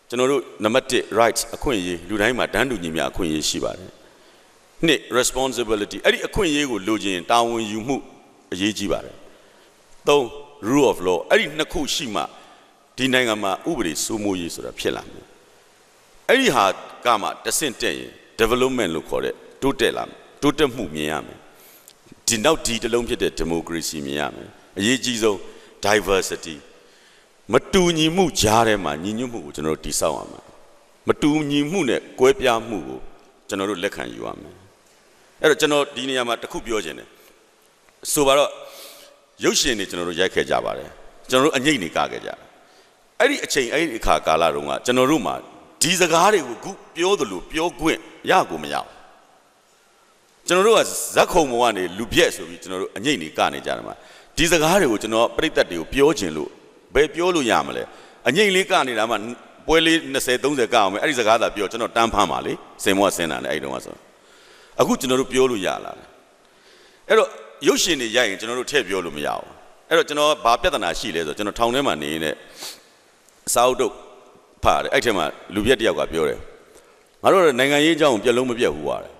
ကျွန်တော်တို့နံပါတ်1 rights အခွင့်အရေးလူတိုင်းမှာတန်းတူညီမျှအခွင့်အရေးရှိပါတယ်နှစ် responsibility အဲ့ဒီအခွင့်အရေးကိုလိုချင်တာဝန်ယူမှုအရေးကြီးပါတယ်3 rule of law အဲ့ဒီနှစ်ခုရှိမှဒီနိုင်ငံမှာဥပဒေစိုးမိုးရေးဆိုတာဖြစ်လာမယ်အဲ့ဒီဟာကမှတဆင့်တက်ရင် development လို့ခေါ်တဲ့တိုးတက်လာမယ်တိုးတက်မှုမြင်ရမယ်ဒီနောက်ဒီတစ်လုံးဖြစ်တဲ့ democracy မြင်ရမယ်အရေးကြီးဆုံး diversity မတူညီမှုကြားထဲမှာညီညွတ်မှုကိုကျွန်တော်တို့တည်ဆောက်ရမှာမတူညီမှုနဲ့ကွဲပြားမှုကိုကျွန်တော်တို့လက်ခံယူရမယ်အဲ့တော့ကျွန်တော်ဒီနေရာမှာတစ်ခုပြောချင်တယ်ဆိုပါတော့ရုပ်ရှင်တွေကျွန်တော်တို့ရိုက်ခဲ့ကြပါတယ်ကျွန်တော်တို့အငိမ့်နေကခဲ့ကြတယ်အဲ့ဒီအချိန်အဲ့ဒီအခါကာလတုန်းကကျွန်တော်တို့မှာဒီစကားတွေကိုခုပြောသလိုပြောခွင့်ရကိုမရဘူးကျွန်တော်တို့ကဇက်ခုံဘဝကနေလူပြက်ဆိုပြီးကျွန်တော်တို့အငိမ့်နေကနေကြတယ်မှာဒီစကားတွေကိုကျွန်တော်ပြိသက်တွေကိုပြောချင်လို့ဘယ်ပြောလို့ရမလဲအငိမ့်လေးကနေတာမှပွဲလေး20 30ကအောင်မယ်အဲ့ဒီစကားသာပြောကျွန်တော်တန်းဖမ်းပါလေစင်မွားစင်တာနဲ့အဲ့တုန်းကဆိုအခုကျွန်တော်တို့ပြောလို့ရလာတယ်အဲ့တော့ရုပ်ရှင်တွေရိုက်ရင်ကျွန်တော်တို့ထည့်ပြောလို့မရဘူးအဲ့တော့ကျွန်တော်ဘာပြဿနာရှိလဲဆိုကျွန်တော်ထောင်ထဲမှာနေနေစာအုပ်တို့ဖားတယ်အဲ့ထဲမှာလူပြက်တယောက်ကပြောတယ်ငါတို့နိုင်ငံရေးအကြောင်းပြက်လုံးမပြက်ဘူးပါတယ်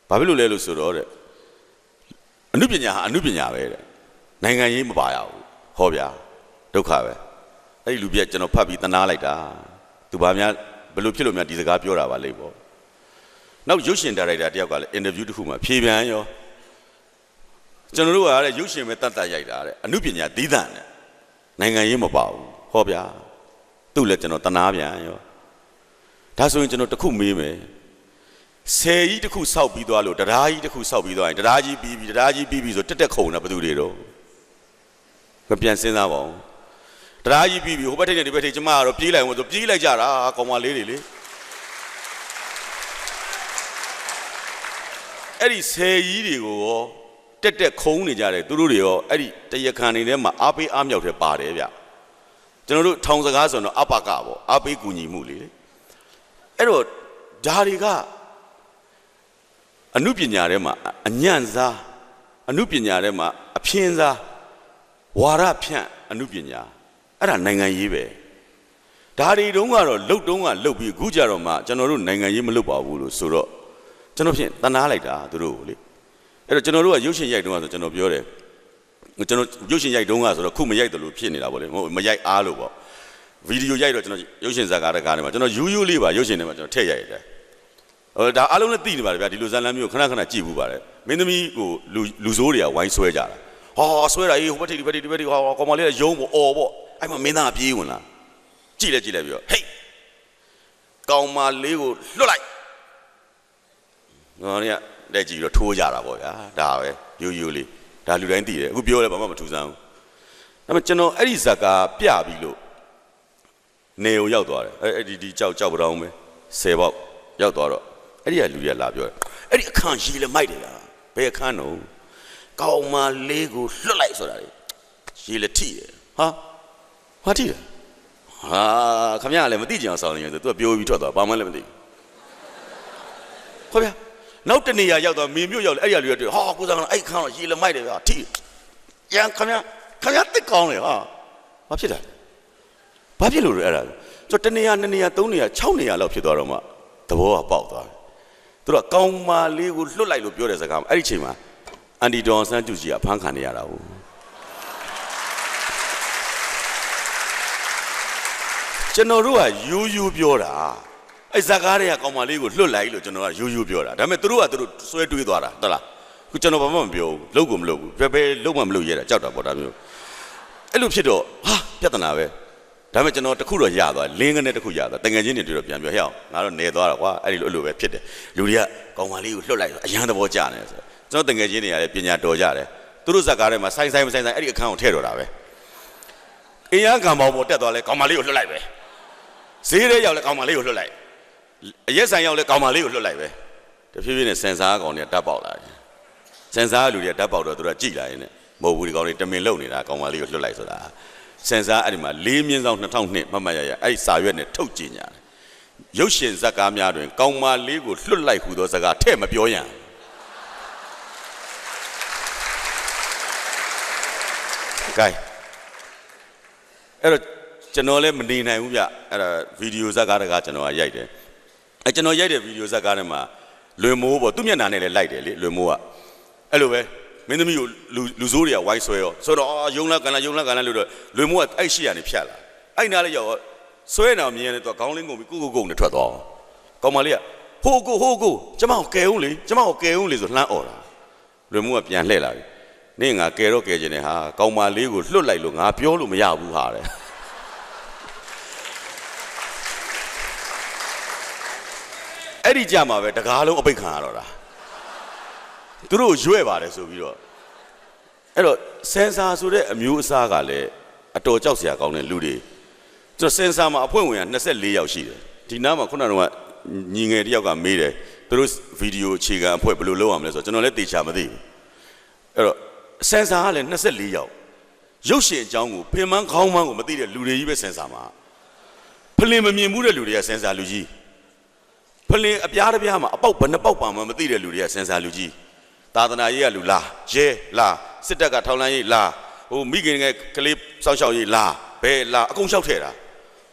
ဘာဖြစ်လို့လဲလို့ဆိုတော့တဲ့အနုပညာဟာအနုပညာပဲတဲ့နိုင်ငံရေးမပါရဘူးဟောဗျာဒုက္ခပဲအဲ့ဒီလူပြက်ကျွန်တော်ဖတ်ပြီးတနာလိုက်တာသူဘာများဘယ်လိုဖြစ်လို့များဒီစကားပြောတာပါလိမ့်ပေါ့နောက်ရုပ်ရှင်ဒါရိုက်တာတယောက်ကလည်းအင်တာဗျူးတစ်ခုမှာဖြေပြန်ရောကျွန်တော်တို့ကလည်းရုပ်ရှင်ပဲတတ်ရိုက်တာတဲ့အနုပညာသီးသန့်နဲ့နိုင်ငံရေးမပါဘူးဟောဗျာသူ့လည်းကျွန်တော်တနာပြန်ရောဒါဆိုရင်ကျွန်တော်တခုမေးမယ် ဆယ်ကြီးတစ်ခုစောက်ပြီးသွားလို့တရားကြီးတစ်ခုစောက်ပြီးသွားရင်တရားကြီးပြီးပြီဆိုတက်ခုံတာဘယ်သူတွေတော့မပြန်စဉ်းစားပါဘူးတရားကြီးပြီးပြီဟိုဘက်ထိပ်နဲ့ဒီဘက်ထိပ်ကျမကတော့ပြေးလိုက်အောင်ဆိုပြေးလိုက်ကြတာကောင်မလေးတွေလေအဲ့ဒီဆယ်ကြီးတွေကိုရောတက်ခုံနေကြတယ်သူတို့တွေရောအဲ့ဒီတရခံနေထဲမှာအားပေးအားမြောက်တယ်ပါတယ်ဗျကျွန်တော်တို့ထောင်စကားဆိုတော့အပကပေါ့အားပေးကူညီမှုလေအဲ့တော့ဓာတွေကအနုပညာထဲမှာအညံ့စားအနုပညာထဲမှာအဖြင်းစားဝါရဖြန့်အနုပညာအဲ့ဒါနိုင်ငံရေးပဲဒါတွေတုန်းကတော့လှုပ်တုန်းကလှုပ်ပြီးအခုကြတော့မှကျွန်တော်တို့နိုင်ငံရေးမလှုပ်ပါဘူးလို့ဆိုတော့ကျွန်တော်ဖြင့်တနာလိုက်တာသူတို့ကိုလေအဲ့တော့ကျွန်တော်တို့ကရုပ်ရှင်ရိုက်တုန်းကဆိုကျွန်တော်ပြောတယ်ကျွန်တော်ရုပ်ရှင်ရိုက်တုန်းကဆိုတော့ခုမရိုက်တယ်လို့ဖြစ်နေတာပေါ့လေမရိုက်အားလို့ပေါ့ဗီဒီယိုရိုက်တော့ကျွန်တော်ရုပ်ရှင်ဇာတ်ကားတကားထဲမှာကျွန်တော်ယူးလေးပါရုပ်ရှင်ထဲမှာကျွန်တော်ထည့်ရိုက်တယ်ဒါအားလုံးလည်းသိနေပါတယ်ဗျာဒီလိုဇာတ်လမ်းမျိုးခဏကြည့်ဘူးပါတယ်မင်းသမီးဟိုလူဆိုးတွေကဝိုင်းဆွဲကြတာဟောဆွဲတာဟိုဘက်ထိပ်ဒီဘက်ထိပ်ဟောကောင်မလေးကယုံပေါ့အော်ပေါ့အဲ့မှာမင်းသားပြေးဝင်လာကြည့်လိုက်ပြီးတော့ဟေးကောင်မလေးကိုလွတ်လိုက်ငါเนี่ยလက်ကြည့်တော့ထိုးကြတာပေါ့ဗျာဒါပဲယူးလေးဒါလူတိုင်းသိတယ်အခုပြောလဲဘာမှမထူးဆန်းဘူးဒါပေမဲ့ကျွန်တော်အဲ့ဒီဇာတ်ကားပြပြီးလို့နေကိုရောက်သွားတယ်အဲ့ဒီကြောက်ပတောင်းပဲ10ပေါက်ရောက်သွားတော့အဲ့ဒီကလူတွေကလာပြောတယ်အဲ့ဒီအခန်းရေလည်းမိုက်တယ်လားဘယ်အခန်းတော့ကောင်မလေးကိုလွတ်လိုက်ဆိုတာလေရေလည်းထိတယ်ဟာထိတယ်ဟာခမရလည်းမသိကြအောင်ဆောင်းနေတယ်သူကပြောပြီးထွက်သွားဘာမှလည်းမသိဘူးဟုတ်ဗျာနောက်တနေရာရောက်တော့မင်းမျိုးရောက်လေအဲ့ဒီလူတွေဟာကိုစားကအဲ့ခန်းတော့ရေလည်းမိုက်တယ်ဗျာထိရန်ခမရတက်ကောင်းလေဟာဘာဖြစ်တာဘာဖြစ်လို့လဲအဲ့ဒါဆိုတနေရာ2နေရာ3နေရာ6နေရာလောက်ဖြစ်သွားတော့မှသဘောကပေါက်သွားတယ်သူတို့ကကောင်းမလေးကိုလွတ်လိုက်လို့ပြောတဲ့စကားအဲ့ဒီချိန်မှာအန်တီဒေါ်ဆန်းကျူကြီးကဖမ်းခံနေရတာဟုတ်ကျွန်တော်တို့ကယူးပြောတာအဲ့ဇာကားတွေကကောင်းမလေးကိုလွတ်လိုက်လို့ကျွန်တော်ကယူးပြောတာဒါပေမဲ့သူတို့ဆွဲတွေးသွားတာဟုတ်လားခုကျွန်တော်ဘာမှမပြောဘူးလုပ်ကိုမလုပ်ဘူးဘယ်လုပ်မှမလုပ်ရတာကြောက်တာပေါ့ဒါမျိုးအဲ့လိုဖြစ်တော့ဟာပြဿနာပဲဒါပေမဲ့ကျွန်တော်တခုတော့ရသွားလင်းကနေတခုရသွားတငယ်ချင်းတွေတော့ပြန်ပြောဟဲ့အောင်ငါတော့နေသွားတာကွာအဲ့ဒီလိုပဲဖြစ်တယ်လူတွေကကောင်းမလေးကိုလွတ်လိုက်အရန်သဘောကျနေတယ်ဆိုကျွန်တော်တငယ်ချင်းတွေကလည်းပညာတော်ကြတယ်သူတို့ဇာတ်ကားထဲမှာဆိုင်မဆိုင်အဲ့ဒီအခန်းကိုထည့်တော်တာပဲအင်းရကံပေါင်းပေါ်တက်သွားလဲကောင်းမလေးကိုလွတ်လိုက်ပဲဈေးထဲရောက်လဲကောင်းမလေးကိုလွတ်လိုက်အရက်ဆိုင်ရောက်လဲကောင်းမလေးကိုလွတ်လိုက်ပဲတဖြည်းဖြည်းနဲ့စင်စားကောင်တွေကတက်ပေါက်လာတယ်စင်စားလူတွေကတက်ပေါက်တော့သူတို့ကကြည်လာရင်မဟုတ်ဘူးဒီကောင်တွေတမင်လုံနေတာကောင်းမလေးကိုလွတ်လိုက်ဆိုတာစင်စားအဲ့ဒီမှာ4/2002မှတ်ရအဲ့ဒီစာရွက်နဲ့ထုတ်ကြညာတယ်ရုပ်ရှင်ဇာတ်ကားများတွင်ကောင်းမလေးကိုလွတ်လိုက်ဟူသောစကားထဲ့မပြောရန်ကဲအဲ့တော့ကျွန်တော်လည်းမနေနိုင်ဘူးဗျအဲ့ဒါဗီဒီယိုဇာတ်ကားတကားကျွန်တော်ကရိုက်တယ်အဲ့ကျွန်တော်ရိုက်တဲ့ဗီဒီယိုဇာတ်ကားထဲမှာလွင်မိုးပေါ့သူ့မျက်နှာနဲ့လည်းလိုက်တယ်လေလွင်မိုးကအဲ့လိုပဲမင်းသမီးကိုလူဆိုးတွေကဝိုင်းဆွဲရောဆိုတော့ယုံလာကန်လာလို့တော့လွင်မိုးကအဲ့ရှိရနေဖြတ်လာအဲ့နားလေးရောက်ဆွဲနေအောင်မြင်ရတယ်သူကခေါင်းလေးငုံပြီးကိုနဲ့ထွက်သွားကောင်မလေးကဟိုကိုကျမကိုကယ်ဦးလေဆိုလှမ်းអော်တာလွင်မိုးကပြန်လှည့်လာပြီနင့်ငါကယ်တော့ကယ်ခြင်းနဲ့ဟာကောင်မလေးကိုလွတ်လိုက်လို့ငါပြောလို့မရဘူးဟာတဲ့အဲ့ဒီကြမှာပဲတကားလုံးအပိတ်ခံရတော့တာသူတို့ရွဲ့ပါတယ်ဆိုပြီးတော့အဲ့တော့စင်ဆာဆိုတဲ့အမျိုးအစားကလည်းအတော်ကြောက်စရာကောင်းတဲ့လူတွေကျွန်တော်စင်ဆာမှာအဖွဲ့ဝင်က24ယောက်ရှိတယ်ဒီနားမှာခုနကတော့ညီငယ်တယောက်ကမေးတယ်သူတို့ဗီဒီယိုအခြေခံအဖွဲ့ဘယ်လိုလုပ်ရမလဲဆိုတော့ကျွန်တော်လည်းတေချာမသိဘူးအဲ့တော့စင်ဆာကလည်း24ယောက်ရုပ်ရှင်အကြောင်းကိုပင်မခေါင်းမကိုမသိတဲ့လူတွေကြီးပဲစင်ဆာမှာဖလင်မမြင်ဘူးတဲ့လူတွေကစင်ဆာလူကြီးဖလင်အပြားတစ်ပြားမှာအပေါက်ဘယ်နှပေါက်ပါမှမသိတဲ့လူတွေကစင်ဆာလူကြီးသာသနာရေးကလူလားရဲလားစစ်တပ်ကထောက်လှမ်းရေးလားဟိုမိခင်ငယ်ကလေးစောင့်ရှောက်ရေးလားဘယ်လားအကုန်လျှောက်ထဲတာ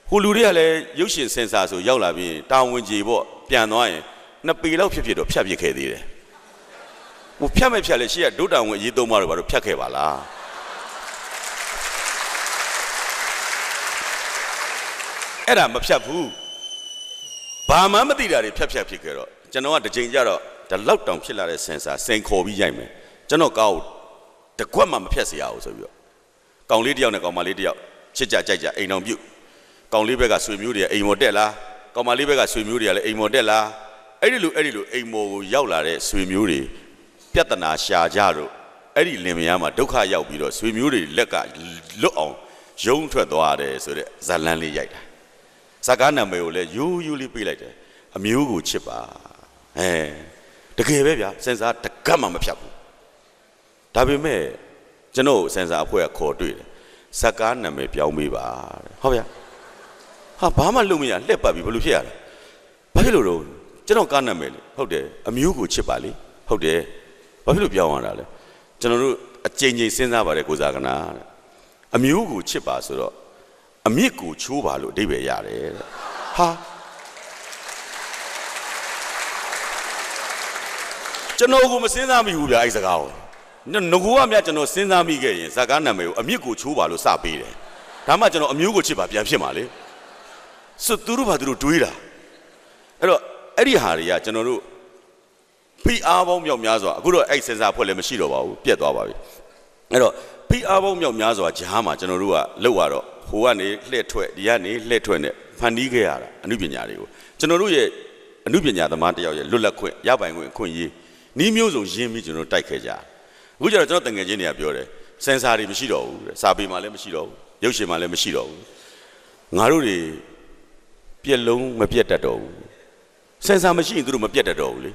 ဟိုလူတွေကလည်းရုပ်ရှင်စင်ဆာဆိုရောက်လာပြီးတာဝန်ကြီးပေါ့ပြန်သွားရင်2ပေလောက်ဖြစ်တော့ဖြတ်ပစ်ခဲ့သေးတယ်ဟိုဖြတ်မဲ့ဖြတ်လဲရှေ့ကဒုတာဝန်အရေးသုံးပါတော့ဘာလို့ဖြတ်ခဲ့ပါလားအဲ့ဒါမဖြတ်ဘူးဘာမှမသိတာတွေဖြတ်ဖြစ်ခဲ့တော့ကျွန်တော်ကတစ်ချိန်ကျတော့ဒါလောက်တောင်ဖြစ်လာတဲ့စင်ဆာစိန်ခေါ်ပြီးရိုက်မယ်ကျွန်တော်ကောက်တကွက်မှမဖြတ်เสียရအောင်ဆိုပြီးတော့ကောင်လေးတယောက်နဲ့ကောင်မလေးတယောက်ချစ်ကြကြိုက်ကြအိမ်တော်ပြုတ်ကောင်လေးဘက်ကဆွေမျိုးတွေကအိမ်မော်တက်လာကောင်မလေးဘက်ကဆွေမျိုးတွေကလည်းအိမ်မော်တက်လာ အဲ့ဒီလိုအိမ်မော်ကိုရောက်လာတဲ့ဆွေမျိုးတွေပြဿနာရှာကြတော့အဲ့ဒီလင်မယားမှာဒုက္ခရောက်ပြီးတော့ဆွေမျိုးတွေလက်ကလွတ်အောင်ရုံးထွက်သွားတယ်ဆိုတဲ့ဇာလန်းလေးရိုက်တာဇာကားနာမည်ကိုလည်းယူးလေးပေးလိုက်တယ်အမျိုးကိုချစ်ပါတကယ်ပဲဗျာစင်စားတကတ်မှမဖြတ်ဘူးဒါပေမဲ့ကျွန်တော်စင်စားအဖွဲ့ကခေါ်တွေ့တယ်ဇာကားနာမည်ပြောင်းပေးပါဟုတ်ဗျာဟာဘာမှလုပ်မရလှက်ပတ်ပြီးဘလို့ဖြစ်ရလဲဘာဖြစ်လို့တော့ကျွန်တော်ကားနာမည်လေဟုတ်တယ်အမျိုးကိုချစ်ပါလေဟုတ်တယ်ဘာဖြစ်လို့ပြောင်းရတာလဲကျွန်တော်တို့အကြိမ်ကြိမ်စဉ်းစားပါတယ်ကိုစားကနာတဲ့အမျိုးကိုချစ်ပါဆိုတော့အမြစ်ကိုချိုးပါလို့အဓိပ္ပာယ်ရတယ်တဲ့ဟာကျွန်တော်ကိုမစဉ်းစားမိဘူးဗျာအဲ့စကားကိုငကူကမြတ်ကျွန်တော်စဉ်းစားမိခဲ့ရင်ဇာကားနာမည်ကိုအမြစ်ကိုချိုးပါလို့စပေးတယ်ဒါမှကျွန်တော်အမျိုးကိုချစ်ပါပြန်ဖြစ်မှာလေဆိုသူတို့ဘာသူတို့တွေးတာအဲ့တော့အဲ့ဒီဟာတွေကကျွန်တော်တို့ဖိအားပေါင်းမြောက်များစွာအခုတော့အဲ့စင်စာဖွဲ့လည်းမရှိတော့ပါဘူးပြတ်သွားပါပြီအဲ့တော့ဖိအားပေါင်းမြောက်များစွာဂျားမှာကျွန်တော်တို့ကလောက်ရတော့ဟိုကနေလှည့်ထွက်ဒီကနေလှည့်ထွက်နဲ့ဖန်တီးခဲ့ရတာအမှုပညာတွေကိုကျွန်တော်တို့ရဲ့အမှုပညာသမားတယောက်ရဲ့လွတ်လပ်ခွင့်ရပိုင်ခွင့်အခွင့်အရေးနီးမျိုးစုံရင်းပြီးကျွန်တော်တိုက်ခဲ့ကြအခုကျတော့ကျွန်တော်တငယ်ချင်းတွေကပြောတယ်စင်စာတွေမရှိတော့ဘူးတဲ့စာပေမှာလည်းမရှိတော့ဘူးရုပ်ရှင်မှာလည်းမရှိတော့ဘူးငါတို့တွေပြက်လုံးမပြတ်တတ်တော့ဘူးစင်စာမရှိရင်သူတို့မပြတ်တတ်တော့ဘူးလေ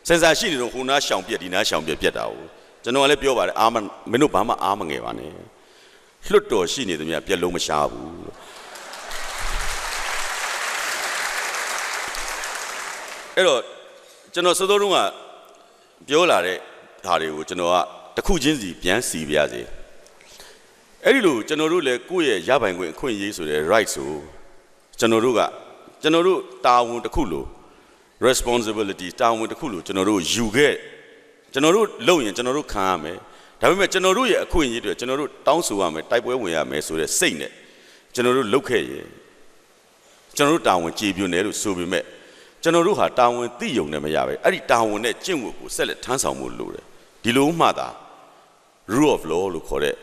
စင်စာရှိနေတော့ဟိုနားရှောင်ပြက်ဒီနားရှောင်ပြက်တာဘူးကျွန်တော်ကလည်းပြောပါတယ်မင်းတို့ဘာမှအားမငယ်ပါနဲ့လွတ်တော်ရှိနေသမျှပြက်လုံးမရှားဘူးအဲ့တော့ကျွန်တော်စောစောတုန်းကပြောလာတဲ့ဓာတ်တွေကိုကျွန်တော်ကတစ်ခုချင်းစီပြန်စီပြရစေအဲ့ဒီလိုကျွန်တော်တို့လည်းကိုယ့်ရဲ့ရပိုင်ခွင့်အခွင့်အရေးဆိုတဲ့ right ဆိုကျွန်တော်တို့တာဝန်တစ်ခုလို့ responsibility တာဝန်တစ်ခုလို့ကျွန်တော်တို့ယူခဲ့ကျွန်တော်တို့လုပ်ရင်ကျွန်တော်တို့ခံရမယ်ဒါပေမဲ့ကျွန်တော်တို့ရဲ့အခွင့်အရေးတွေကျွန်တော်တို့တောင်းဆိုရမယ်တိုက်ပွဲဝင်ရမယ်ဆိုတဲ့စိတ်နဲ့ကျွန်တော်တို့လုပ်ခဲ့ရင်ကျွန်တော်တို့တာဝန်ကြည်ပြွနေလို့ဆိုပေမဲ့ကျွန်တော်တို့ဟာတာဝန်သိယုံနဲ့မရပဲအဲ့ဒီတာဝန်နဲ့ကျင့်ဝတ်ကိုဆက်လက်ထမ်းဆောင်ဖို့လိုတယ်ဒီလိုမှသာ rule of law လို့ခေါ်တဲ့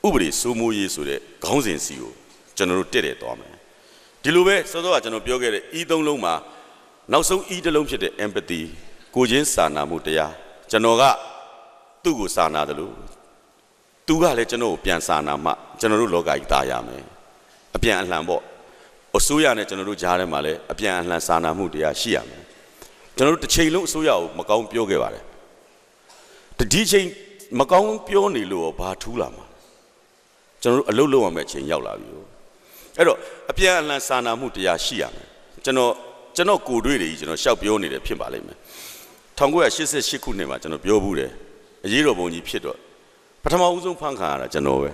ဥပဒေစိုးမိုးရေးဆိုတဲ့ခေါင်းစဉ်စီကိုကျွန်တော်တို့တက်တယ်သွားမယ်ဒီလိုပဲစောစောကကျွန်တော်ပြောခဲ့တဲ့ E သုံးလုံးမှာနောက်ဆုံး E တစ်လုံးဖြစ်တဲ့ empathy ကိုချင်းစာနာမှုတရားကျွန်တော်ကသူ့ကိုစာနာတယ်လို့သူကလည်းကျွန်တော်ကိုပြန်စာနာမှကျွန်တော်တို့လောကကြီးသားရမယ်အပြန်အလှန်ပေါ့အစိုးရနဲ့ကျွန်တော်တို့ကြားထဲမှာလည်းအပြန်အလှန်စာနာမှုတရားရှိရမယ်ကျွန်တော်တို့တစ်ချိန်လုံးအစိုးရကိုမကောင်းပြောခဲ့ပါတယ်ဒီချိန်မကောင်းပြောနေလို့ဘာထူးလာမှာကျွန်တော်တို့အလုပ်လုပ်ရမယ့်အချိန်ရောက်လာပြီအဲ့တော့အပြန်အလှန်စာနာမှုတရားရှိရမယ်ကျွန်တော်ကိုယ်တွေ့တွေကျွန်တော်ရှောက်ပြောနေတယ်ဖြစ်ပါလိမ့်မယ်1988ခုနှစ်မှာကျွန်တော်ပြောဘူးတယ်အရေးတော်ပုံကြီးဖြစ်တော့ပထမဦးဆုံးဖန်ခံရတာကျွန်တော်ပဲ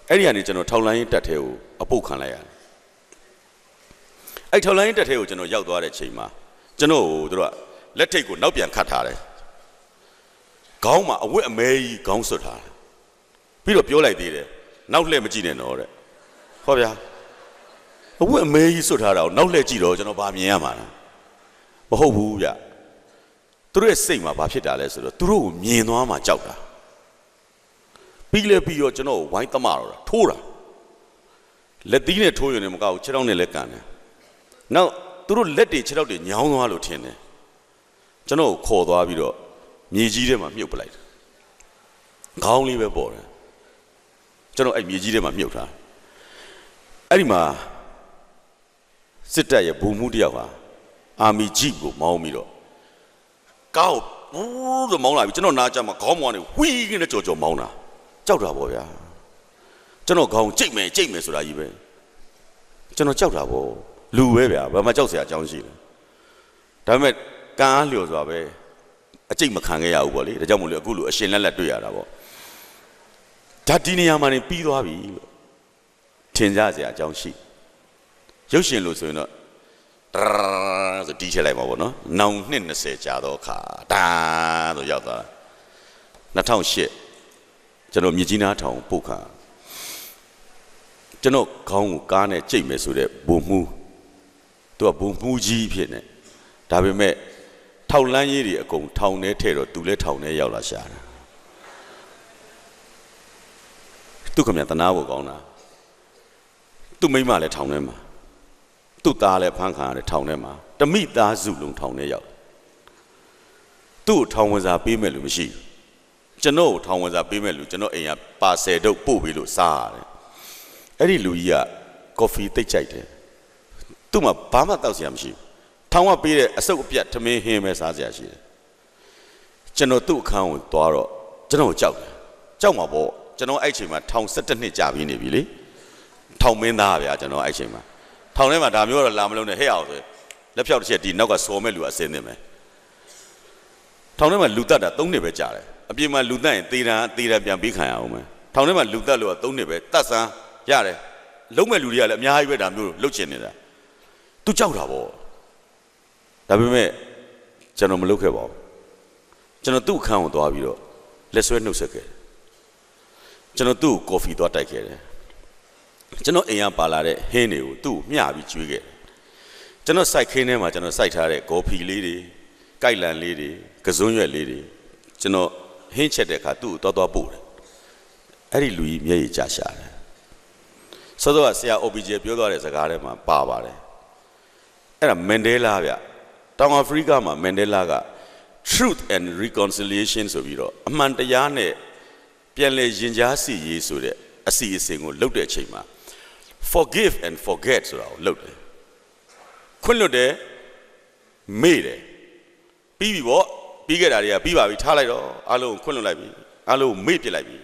အဲ့ဒီကနေကျွန်တော်ထောက်လိုင်းရင်တက်ထဲကိုအပုတ်ခံလိုက်ရတယ်အဲ့ထောက်လိုင်းရင်တက်ထဲကိုကျွန်တော်ရောက်သွားတဲ့ချိန်မှာကျွန်တော်ကိုတို့ကလက်ထိတ်ကိုနောက်ပြန်ခတ်ထားတယ်ခေါင်းမှာအဝတ်အမဲကြီးခေါင်းဆွတ်ထားတယ်ပြီးတော့ပြောလိုက်သေးတယ်နောက်လှည့်မကြည့်နဲ့တော့တဲ့ဟောဗျာအဝတ်အမဲကြီးဆွတ်ထားတာကိုနောက်လှည့်ကြည့်တော့ကျွန်တော်ဗာမြင်ရမှာလားမဟုတ်ဘူးဗျသူတို့ရဲ့စိတ်မှာဘာဖြစ်တာလဲဆိုတော့သူတို့ကိုမြင်သွားမှကြောက်တာပြီးတော့ကျွန်တော်ကိုဝိုင်းသမားတော့ထိုးတာလက်သီးနဲ့ထိုးရုံနဲ့မကောက်ခြေထောက်နဲ့လည်းကန်တယ်နောက်သူတို့လက်တွေခြေထောက်တွေညောင်းသွားလို့ထင်တယ်ကျွန်တော်ကိုခေါ်သွားပြီးတော့မြေကြီးထဲမှာမြုပ်ပလိုက်တယ်ခေါင်းလေးပဲပေါ်တယ်ကျွန်တော်အဲ့မြေကြီးထဲမှာမြုပ်ထားအဲ့ဒီမှာစစ်တပ်ရဲ့ဗိုလ်မှူးတယောက်ဟာအာမီဂျီကိုမောင်းပြီးတော့ကောက်ဘူးလို့မောင်းလာပြီကျွန်တော်နားကြမှာခေါင်းမောင်းနေဝီးကနေကြော်ကြော်မောင်းတာကြောက်တာပေါ့ဗျာကျွန်တော်ခေါင်းကြိတ်မယ်ဆိုတာကြီးပဲကျွန်တော်ကြောက်တာပေါ့လူပဲဗျာဘာမှကြောက်စရာအကြောင်းရှိလဲဒါပေမဲ့ကံအားလျော်စွာပဲအကျိတ်မခံခဲ့ရဘူးပေါ့လေဒါကြောင့်မို့လို့အခုလိုအရှင်လက်တွေ့ရတာပေါ့ဒါဒီနေရာမှာနေပြီးသွားပြီလို့ထင်ကြစရာအကြောင်းရှိရုပ်ရှင်လို့ဆိုရင်တော့ဆိုတီးချလိုက်မှာပေါ့နော်နောင်နှစ်20ကြာတော့ခါဒါဆိုရောက်သွားတာ2008ကျွန်တော်မြကြီးနားထောင်ပုတ်ခါကျွန်တော်ခေါင်းကိုကားနဲ့ကြိတ်မယ်ဆိုတဲ့ဘုံမှုသူကဘုံမှုကြီးဖြစ်နေဒါပေမဲ့ထောက်လန်းရေးတွေအကုန်ထောင်ထဲထဲတော့သူလည်းထောင်ထဲရောက်လာရှာတာသူခမရတနာဖို့ကောင်းတာသူမိမလည်းထောင်ထဲမှာသူ့သားလည်းဖမ်းခံရတယ်ထောင်ထဲမှာတမိသားစုလုံးထောင်ထဲရောက် သူ့ထောင်ဝင်စာပေးမဲ့လူမရှိကျွန်တော်ထောင်ဝင်စာပေးမဲ့လူကျွန်တော်အိမ်ကပါဆယ်တော့ပို့ပြီးလို့စားရတယ်အဲ့ဒီလူကြီးကကော်ဖီတိတ်ကြိုက်တယ်သူ့မှာဘာမှတောက်စရာမရှိဘူးထောင်ကပေးတဲ့အစုပ်အပြတ်ထမင်းဟင်းပဲစားစရာရှိတယ်ကျွန်တော်သူ့အခန်းကိုသွားတော့ကျွန်တော်ကြောက်တယ်ကြောက်မှာပေါ့ကျွန်တော်အဲ့ချိန်မှာထောင်17နှစ်ကြာပြီးနေပြီလေထောင်မင်းသားဗျာကျွန်တော်အဲ့ချိန်မှာထောင်ထဲမှာဒါမျိုးတော့လာမလုံးနဲ့ဟဲ့အောင်ဆိုလက်ဖြောက်တစ်ချက်ဒီနောက်ကစော်မဲ့လူကအစင်းနေမယ်ထောင်ထဲမှာလူတက်တာ3နှစ်ပဲကြာတယ်အပြင်မှာလူတက်ရင်သေတံပြန်ပေးခံရအောင်မယ်ထောင်ထဲမှာလူတက်လို့က3နှစ်ပဲတတ်ဆန်းရတယ်လုံးမဲ့လူတွေကလည်းအများကြီးပဲဒါမျိုးလှုပ်ချင်နေတာသူကြောက်တာပေါ့ဒါပေမဲ့ကျွန်တော်မလုပ်ခဲ့ပါဘူးကျွန်တော်သူ့အခန်းကိုသွားပြီးတော့လက်ဆွဲနှုတ်ဆက်ခဲ့ကျွန်တော်သူ့ကိုကော်ဖီသွားတိုက်ခဲ့တယ်ကျွန်တော်အိမ်ကပါလာတဲ့ဟင်းတွေကိုသူ့မျှပြီးကျွေးခဲ့ကျွန်တော်စိုက်ခင်းထဲမှာကျွန်တော်စိုက်ထားတဲ့ကော်ဖီလေးတွေကြိုက်လန်လေးတွေကစွန်းရွက်လေးတွေကျွန်တော်ဟင်းချက်တဲ့အခါသူ့ကိုသွားပို့တယ်အဲ့ဒီလူကြီးမျက်ရည်ကျရှာတယ်ဆိုတော့ဆရာ OBJ ပြောသွားတဲ့စကားထဲမှာပါပါတယ်အဲ့ဒါမန်ဒဲလာဗျတောင်အာဖရိကမှာမန်ဒဲလာက truth and reconciliation ဆိုပြီးတော့အမှန်တရားနဲ့ပြန်လည်ရင်ကြားစီရေးဆိုတဲ့အစီအစဉ်ကိုလုပ်တဲ့အချိန်မှာ forgive and forget ဆိုတာကိုလုပ်တယ်ခွင့်လွတ်တယ်မေ့တယ်ပြီးပြီပေါ့ပြီးခဲ့တာတွေကပြီးပါပြီထားလိုက်တော့အားလုံးခွင့်လွတ်လိုက်ပြီအားလုံးမေ့ပြစ်လိုက်ပြီ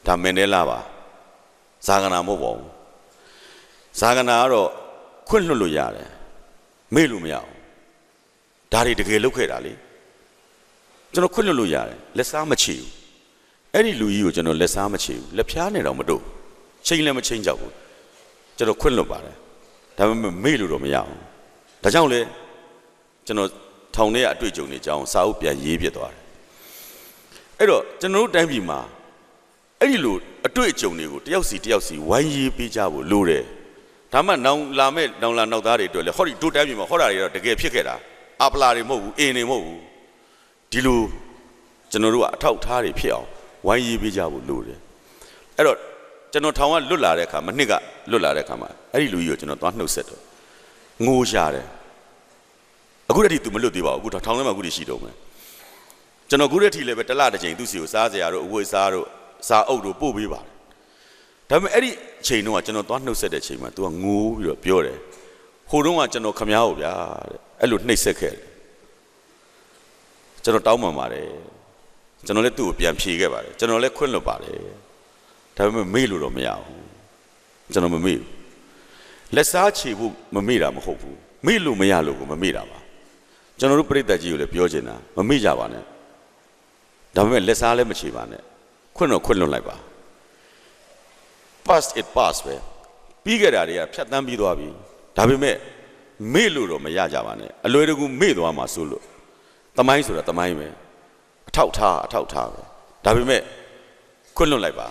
ဒါမန်ဒဲလာပါဇာဂနာမဟုတ်ပါဘူးဇာဂနာကတော့ခွင့်လွတ်လို့ရတယ်မေ့လို့မရဘူးဒါတွေတကယ်လုပ်ခဲ့တာလေကျွန်တော်ခွင့်လွတ်လို့ရတယ်လက်စားမချေဘူးအဲ့ဒီလူကြီးကိုကျွန်တော်လက်စားမချေဘူးလက်ဖျားနေတော့မတို့ချိန်လည်းမချိန်ကြောက်ဘူးကျွန်တော်ခွင့်လွတ်ပါတယ်ဒါပေမဲ့မေ့လို့တော့မရဘူးဒါကြောင့်လေကျွန်တော်ထောင်ထဲအတွေ့အကြုံတွေအကြောင်းစာအုပ်ပြန်ရေးပြသွားတယ်အဲ့တော့ကျွန်တော်တို့တိုင်းပြည်မှာအဲ့ဒီလိုအတွေ့အကြုံတွေကိုတယောက်စီဝိုင်းရေးပေးကြဖို့လိုတယ်ဒါမှနောင်လာနောက်သားတွေအတွက်လေဟောဒီတို့တိုင်းပြည်မှာဟောတာတွေတော့တကယ်ဖြစ်ခဲ့တာအပလာတွေမဟုတ်ဘူးအင်းတွေမဟုတ်ဘူးဒီလိုကျွန်တော်တို့ကအထောက်ထားတွေဖြစ်အောင်ဝိုင်းရေးပေးကြဖို့လိုတယ်အဲ့တော့ကျွန်တော်ထောင်ကလွတ်လာတဲ့အခါမှာနှစ်ကလွတ်လာတဲ့အခါမှာအဲ့ဒီလူကြီးကိုကျွန်တော်သွားနှုတ်ဆက်တော့ငိုရှာတယ်အခုတည်းက तू မလွတ်သေးပါဘူးအခုထောင်ထဲမှာအခုတည်းရှိတော့မယ်ကျွန်တော်အခုတည်းကလည်းပဲတစ်လတစ်ချိန်သူ့စီကိုစားစရာတို့အဝတ်စားတို့စားအုပ်တို့ပို့ပေးပါတယ်ဒါပေမဲ့အဲ့ဒီအချိန်တုန်းကကျွန်တော်သွားနှုတ်ဆက်တဲ့အချိန်မှာ तू ကငိုးပြီးတော့ပြောတယ်ဟိုတုန်းကကျွန်တော်ခမားကိုဗျာတဲ့အဲ့လိုနှိပ်စက်ခဲ့တယ်ကျွန်တော်တောင်းပန်ပါတယ်ကျွန်တော်လည်းသူ့ကိုပြန်ဖြေခဲ့ပါတယ်ကျွန်တော်လည်းခွင့်လွတ်ပါတယ်ဒါပေမဲ့မေ့လို့တော့မရဘူးကျွန်တော်မမေ့ဘူးလက်စားချေဖို့မမေ့တာမဟုတ်ဘူးမေ့လို့မရလို့ကိုမမေ့တာပါကျွန်တော်တို့ပြိတ္တကြီးကိုလည်းပြောချင်တာမမေ့ကြပါနဲ့ဒါပေမဲ့လက်စားလည်းမချေပါနဲ့ခွင့်လွတ်လိုက်ပါ past it pass ပဲပြီးခဲ့တာတွေကဖြတ်တန်းပြီးသွားပြီဒါပေမဲ့မေ့လို့တော့မရကြပါနဲ့အလွယ်တကူမေ့သွားမှာဆိုလို့သမိုင်းဆိုတာသမိုင်းပဲအထောက်ထားပဲဒါပေမဲ့ခွင့်လွတ်လိုက်ပါ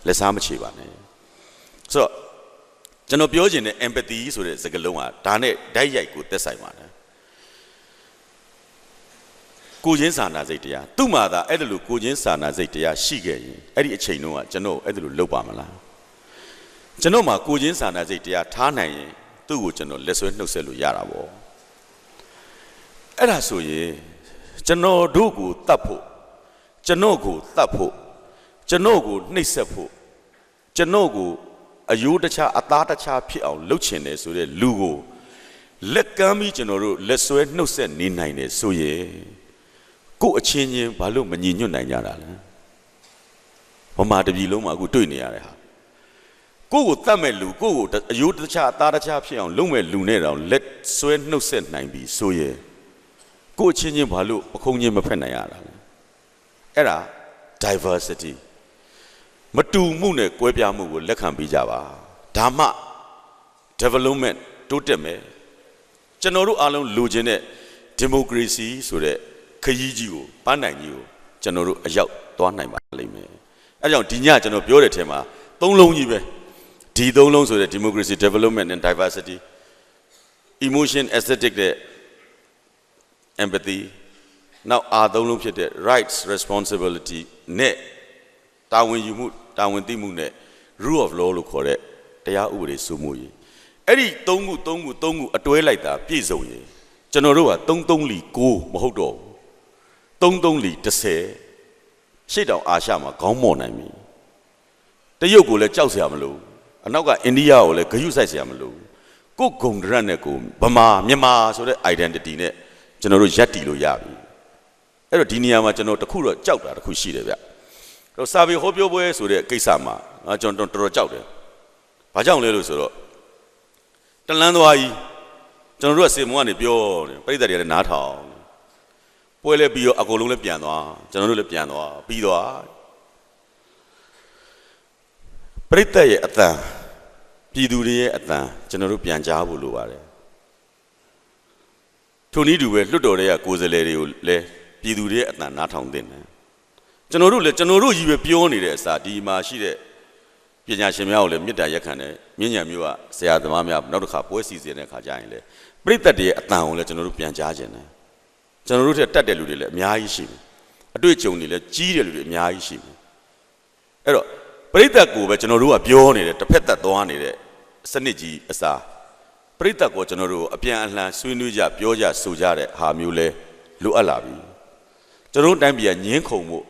လက်စားမချေပါနဲ့ဆိုတော့ကျွန်တော်ပြောချင်တဲ့ empathy ဆိုတဲ့စကားလုံးကဒါနဲ့ဓာတ်ရိုက်ကိုသက်ဆိုင်ပါတယ်ကိုချင်းစာနာစိတ်တရားသူ့မှာသာအဲ့ဒါလိုကိုချင်းစာနာစိတ်တရားရှိခဲ့ရင်အဲ့ဒီအချိန်တုန်းကကျွန်တော်အဲ့ဒါလိုလုပ်ပါမလားကျွန်တော်မှာကိုချင်းစာနာစိတ်တရားထားနိုင်ရင်သူ့ကိုကျွန်တော်လက်ဆွဲနှုတ်ဆက်လို့ရတာပေါ့အဲ့ဒါဆိုရင်ကျွန်တော်တို့ကိုတတ်ဖို့ကျွန်တော်ကိုတတ်ဖို့ကျွန်တော်ကိုနှိပ်စက်ဖို့ကျွန်တော်ကိုအယိုးတခြားအသားတခြားဖြစ်အောင်လုပ်ချင်တယ်ဆိုတဲ့လူကိုလက်ကမ်းပြီးကျွန်တော်တို့လက်ဆွဲနှုတ်ဆက်နေနိုင်တယ်ဆိုရင်ကို့အချင်းချင်းဘာလို့မညီညွတ်နိုင်ကြတာလဲဗမာတပြည်လုံးမှာအခုတွေ့နေရတဲ့ဟာကို့ကိုတတ်မဲ့လူကို့ကိုအယိုးတခြားအသားတခြားဖြစ်အောင်လုပ်မဲ့လူနဲ့တောင်လက်ဆွဲနှုတ်ဆက်နိုင်ပြီဆိုရင်ကို့အချင်းချင်းဘာလို့ပခုံးချင်းမဖက်နိုင်ရတာလဲအဲ့ဒါ diversity မတူမှုနဲ့ကွဲပြားမှုကိုလက်ခံပေးကြပါဒါမှ development တိုးတက်မယ်ကျွန်တော်တို့အားလုံးလိုချင်တဲ့ democracy ဆိုတဲ့ခရီးကြီးကိုပန်းနိုင်ကြီးကိုကျွန်တော်တို့အရောက်သွားနိုင်ပါလိမ့်မယ်အဲကြောင့်ဒီညကျွန်တော်ပြောတဲ့ထဲမှာသုံးလုံးကြီးပဲဒီသုံးလုံးဆိုတဲ့ democracy development and diversity emotion aesthetic နဲ့ empathy နောက်အားသုံးလုံးဖြစ်တဲ့ rights responsibility နဲ့တာဝန်ယူမှုတာဝန်သိမှုနဲ့ rule of law လို့ခေါ်တဲ့တရားဥပဒေစိုးမိုးရေးအဲ့ဒီသုံးခုအတွဲလိုက်တာပြည့်စုံရင်ကျွန်တော်တို့က3-3-4မဟုတ်တော့ဘူး 33လီ10ရှေ့တောင်အာရှမှာခေါင်းမော့နိုင်ပြီတရုတ်ကိုလည်းကြောက်เสียမလို့အနောက်ကအိန္ဒိယကိုလည်းဂရုစိုက်เสียမလို့ကိုဂုံဒရက်နဲ့ကိုဗမာမြန်မာဆိုတဲ့ identity နဲ့ကျွန်တော်တို့ရက်တီလို့ရပြီအဲ့တော့ဒီနေရာမှာကျွန်တော်တခုတော့ကြောက်တာတခုရှိတယ်ဗျအဲ့တော့စာပေဟောပြောပွဲဆိုတဲ့ကိစ္စမှာကျွန်တော်တော်တော်ကြောက်တယ်ဘာကြောင့်လဲလို့ဆိုတော့တလန်းသွားကြီးကျွန်တော်တို့ကစေမုံကနေပြောတယ်ပြိတ္တတွေကလည်းနားထောင်ပွဲလဲပြီးတော့အကုန်လုံးလည်းပြန်သွားကျွန်တော်တို့လည်းပြန်သွားပြီးသွားပြိတ္တရဲ့အတန်ပြည်သူတွေရဲ့အတန်ကျွန်တော်တို့ပြန်ကြားဖို့လိုပါတယ်ထိုနည်းတူပဲလွတ်တော်တွေကကိုယ်စားလှယ်တွေကိုလည်းပြည်သူတွေရဲ့အတန်နားထောင်သင့်တယ်ကျွန်တော်တို့လည်းကျွန်တော်တို့ကြီးပဲပြောနေတဲ့အစားဒီမှာရှိတဲ့ပညာရှင်များကိုလည်းမေတ္တာရက်ခံတယ်မြင့်ညံမျိုးကဆရာသမားများနောက်တစ်ခါပွဲစီစဉ်တဲ့အခါကျရင်လည်းပြိတ္တတွေရဲ့အတန်ကိုလည်းကျွန်တော်တို့ပြန်ကြားခြင်းတယ်ကျွန်တော်တို့ထက်တက်တဲ့လူတွေလည်းအများကြီးရှိတယ်အတွေ့အကြုံတွေလည်းကြီးတဲ့လူတွေအများကြီးရှိတယ်အဲ့တော့ပြိတ္တကိုပဲကျွန်တော်တို့ကပြောနေတယ်တစ်ဖက်သက်သွားနေတဲ့စနစ်ကြီးအစားပြိတ္တကိုကျွန်တော်တို့အပြန်အလှန်ဆွေးနွေးကြပြောကြဆိုကြတဲ့ဟာမျိုးလဲလိုအပ်လာပြီကျွန်တော်တို့တိုင်းပြည်ကညှင်းခုန်ဖို့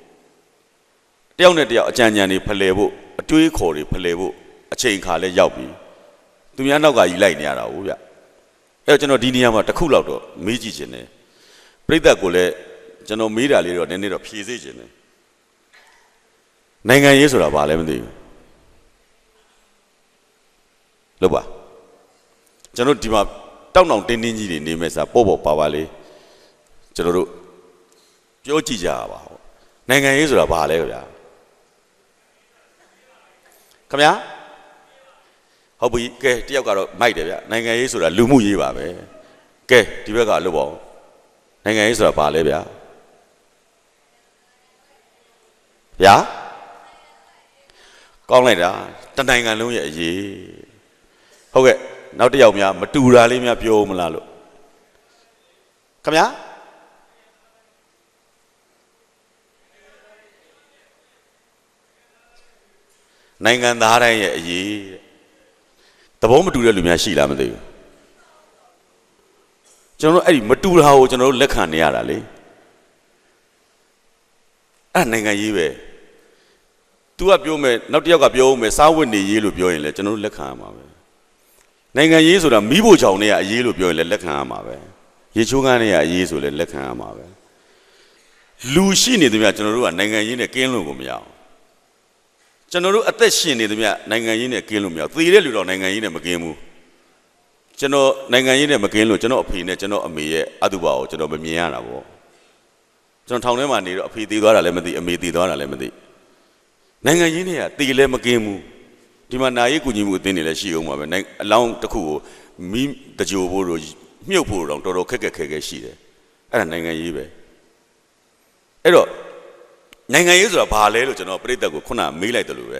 တယောက်နဲ့တယောက်အကြံဉာဏ်တွေဖလှယ်ဖို့အတွေးခေါ်တွေဖလှယ်ဖို့အချိန်ခါလဲရောက်ပြီသူများနောက်ကကြီးလိုက်နေရတာဟုတ်ဗျအဲ့တော့ကျွန်တော်ဒီနေရာမှာတစ်ခုလောက်တော့မေးကြည့်ခြင်းတယ်ပြိတ္တကိုလည်းကျွန်တော်မေးတာလေးတော့နည်းနည်းတော့ဖြေစေခြင်းတယ်နိုင်ငံရေးဆိုတာဘာလဲမသိဘူးလို့ပါကျွန်တော်ဒီမှာတောက်တောင်တင်းတင်းကြီးတွေနေမဲ့စားပေါ့ပေါ့ပါပါလေးကျွန်တော်တို့ပြောကြည့်ကြပါဦးနိုင်ငံရေးဆိုတာဘာလဲဗျာခင်ဗျာဟုတ်ပြီကဲတယောက်ကတော့မိုက်တယ်ဗျနိုင်ငံရေးဆိုတာလူမှုရေးပါပဲကဲဒီဘက်ကလို့ပေါ့နိုင်ငံရေးဆိုတာဘာလဲဗျာဗျာကောင်းလိုက်တာတနိုင်ငံလုံးရဲ့အရေးဟုတ်ကဲ့နောက်တစ်ယောက်များမတူတာလေးများပြောမလားလို့ခင်ဗျာနိုင်ငံသားတိုင်းရဲ့အရေးသဘောမတူတဲ့လူများရှိလားမသိဘူးကျွန်တော်တို့အဲ့ဒီမတူတာကိုကျွန်တော်တို့လက်ခံနေရတာလေအဲ့နိုင်ငံရေးပဲ तू ကပြောမယ်နောက်တစ်ယောက်ကပြောမယ်စားဝတ်နေရေးလို့ပြောရင်လည်းကျွန်တော်တို့လက်ခံရမှာပဲနိုင်ငံရေးဆိုတာမိဖို့ချောင်တွေကအရေးလို့ပြောရင်လည်းလက်ခံရမှာပဲရေချိုးကန်းတွေကအရေးဆိုလည်းလက်ခံရမှာပဲလူရှိနေသမျှကျွန်တော်တို့ကနိုင်ငံရေးနဲ့ကင်းလို့ကိုမရအောင်ကျွန်တော်တို့အသက်ရှင်နေသမျှနိုင်ငံရေးနဲ့ကင်းလို့မရသေတဲ့လူတော့နိုင်ငံရေးနဲ့မကင်းဘူးကျွန်တော်နိုင်ငံရေးနဲ့မကင်းလို့ကျွန်တော်အဖေနဲ့ကျွန်တော်အမေရဲ့အတုပါကိုကျွန်တော်မမြင်ရတာပေါ့ကျွန်တော်ထောင်ထဲမှာနေတော့အဖေသေသွားတာလည်းမသိအမေသေသွားတာလည်းမသိနိုင်ငံရေးနဲ့ကသေလည်းမကင်းဘူးဒီမှာနာရေးကူညီမှုအသင်းတွေလည်းရှိအောင်ပါပဲအလောင်းတစ်ခုကိုမိတကြိုဖို့တို့မြုပ်ဖို့တော့တော်တော်ခက်ခဲရှိတယ်အဲ့ဒါနိုင်ငံရေးပဲအဲ့တော့နိုင်ငံရေးဆိုတာဘာလဲလို့ကျွန်တော်ပြိတ္တကိုခုနမေးလိုက်တယ်လို့ပဲ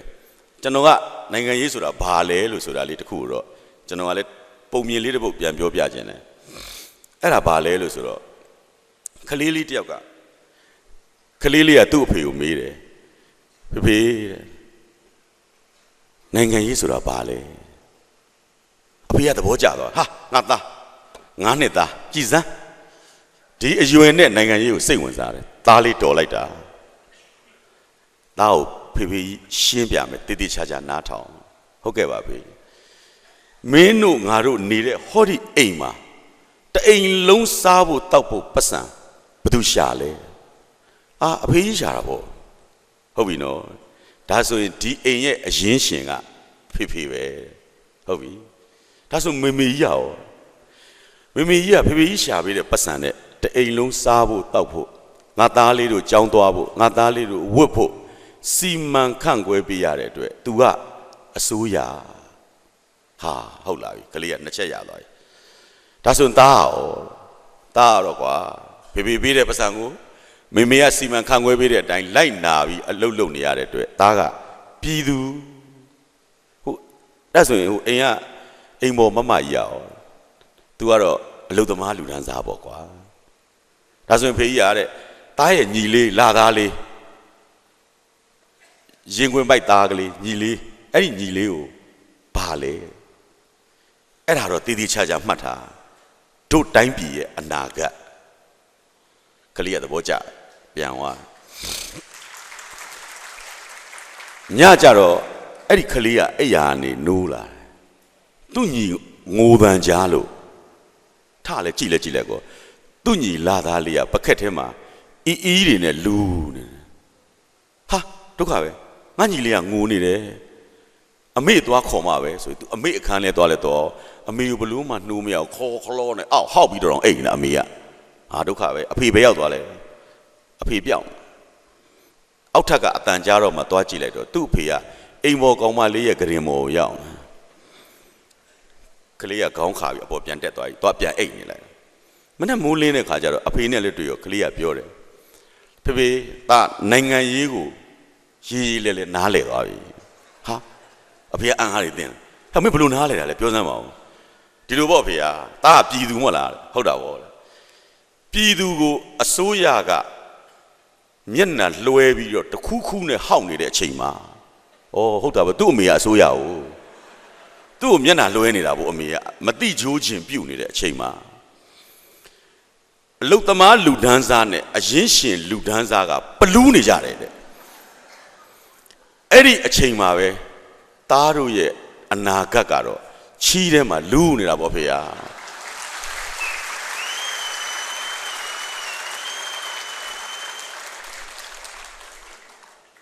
ကျွန်တော်ကနိုင်ငံရေးဆိုတာဘာလဲလို့ဆိုတာလေးတစ်ခုတော့ကျွန်တော်ကလည်းပုံမြင်လေးတစ်ပုဒ်ပြန်ပြောပြခြင်းတယ်အဲ့ဒါဘာလဲလို့ဆိုတော့ကလေးလေးတယောက်ကကလေးလေးကသူ့အဖေကိုမေးတယ်ဖေတဲ့နိုင်ငံရေးဆိုတာဘာလဲအဖေကသဘောကျသွားဟာငါသား9နှစ်သားကြည်စမ်းဒီအရွယ်နဲ့နိုင်ငံရေးကိုစိတ်ဝင်စားတယ်သားလေးတော်လိုက်တာသားကိုဖေရှင်းပြမယ်တည်တည်ချာချာနားထောင်ဟုတ်ကဲ့ပါဖေမင်းတို့ငါတို့နေတဲ့ဟောဒီအိမ်မှာတအိမ်လုံးစားဖို့တောက်ဖို့ပတ်စံဘယ်သူရှာလဲအဖေကြီးရှာတာပေါ့ဟုတ်ပြီနော်ဒါဆိုရင်ဒီအိမ်ရဲ့အရင်းရှင်ကဖေပဲဟုတ်ပြီဒါဆိုမေမေကြီးရောမေမေကြီးကဖေကြီးရှာပေးတဲ့ပတ်စံနဲ့တအိမ်လုံးစားဖို့တောက်ဖို့ငါသားလေးတို့ကြောင်းသွားဖို့ငါသားလေးတို့ဝတ်ဖို့စီမံခန့်ခွဲပေးရတဲ့အတွက် तू ကအစိုးရဟာဟုတ်လာပြီကလေးကနှစ်ချက်ရသွားပြီဒါဆိုရင်သားတော့ကွာဖေပေးတဲ့ပတ်စံကိုမေမေကစီမံခန့်ခွဲပေးတဲ့အတိုင်းလိုက်နာပြီးအလုပ်လုပ်နေရတဲ့အတွက်သားကပြည်သူဟုတ်ဒါဆိုရင်ဟိုအိမ်ပေါ်မမကြီးရအောင် तू ကတော့အလုပ်သမားလူတန်းစားပေါ့ကွာဒါဆိုရင်ဖေကြီးရတဲ့သားရဲ့ညီလေးလာသားလေးရင်ခွင်ပိုက်သားကလေးညီလေးအဲ့ဒီညီလေးကိုဘာလဲအဲ့ဒါတော့တည်တည်ချာချာမှတ်ထားတို့တိုင်းပြည်ရဲ့အနာဂတ်ကလေးရသဘောကျ ပြန်သွားညကြတော့အဲ့ဒီကလေးကအဲ့ရာနေနိုးလာသူ့ညီငိုတန်ကြားလို့ထလဲကြည့်လဲကောသူ့ညီလာသားလေးကပကက်ထဲမှာအီးတွေနဲ့လူနေဟာဒုက္ခပဲငါညီလေးကငိုနေတယ်အမေသွားခေါ်မှာပဲဆိုသူအမေအခန်းလဲသွားလဲတော့အမေကိုဘလို့မှနှိုးမရခေါ်ခလောနဲ့အောက်ဟောက်ပြီးတော့အိမ်နေအမေကဟာဒုက္ခပဲအဖေပဲရောက်သွားလဲအဖေပြောင်းအောက်ထက်ကအတန်ကြားတော့မှသွားကြည့်လိုက်တော့သူ့အဖေကအိမ်ပေါ်ကောင်မလေးရဲ့ဂရင်မော်ကိုရောက်ကလေးကခေါင်းခါပြီးအပေါ်ပြန်တက်သွားပြီသွားပြန်အိတ်နေလိုက်မနဲ့မိုးလင်းတဲ့ခါကျတော့အဖေနဲ့လည်းတွေ့ရောကလေးကပြောတယ်ဖေဖေသားနိုင်ငံရေးကိုရေးလဲနားလဲသွားပြီဟာအဖေကအံ့အားတွေတင်ဟာမင်းဘယ်လိုနားလဲတာလဲပြောစမ်းပါဦးဒီလိုပေါ့ဖေကသားပြည်သူမဟုတ်လားဟုတ်တာပေါ့ပြည်သူကိုအစိုးရကမျက်နှာလွှဲပြီးတော့တခုခုနဲ့ဟောက်နေတဲ့အချိန်မှာဩဟုတ်တာပဲသူ့အမေကအစိုးရကိုသူ့ကိုမျက်နှာလွှဲနေတာပေါ့အမေကမတိချိုးခြင်းပြုတ်နေတဲ့အချိန်မှာအလုတ်သမားလူဒန်းစားနဲ့အရင်ရှင်လူဒန်းစားကပလူးနေကြတယ်တဲ့အဲ့ဒီအချိန်မှာပဲသားတို့ရဲ့အနာဂတ်ကတော့ချီးထဲမှာလူးနေတာပေါ့ဖေဟာ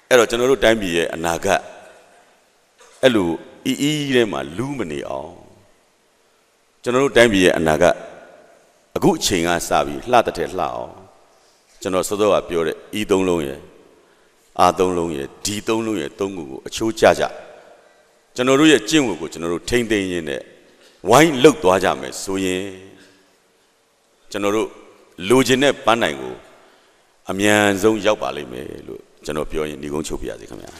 အဲ့တော့ကျွန်တော်တို့တိုင်းပြည်ရဲ့အနာဂတ်အဲ့လိုအီးထဲမှာလူးမနေအောင်ကျွန်တော်တို့တိုင်းပြည်ရဲ့အနာဂတ်အခုအချိန်ကစပြီးလှတဲ့လှအောင်ကျွန်တော်စောစောကပြောတဲ့ဤသုံးလုံးရယ်အာသုံးလုံးရယ်ဒီသုံးလုံးရယ်သုံးခုကိုအချိုးကျကြကျွန်တော်တို့ရဲ့ကျင့်ဝတ်ကိုကျွန်တော်တို့ထိမ့်သိမ်းရင်းနဲ့ဝိုင်းလှုပ်သွားကြမယ်ဆိုရင်ကျွန်တော်တို့လိုချင်တဲ့ပန်းတိုင်ကိုအမြန်ဆုံးရောက်ပါလိမ့်မယ်လို့ကျွန်တော်ပြောရင်ညီကုန်းချုပ်ပြရစီခင်ဗျာ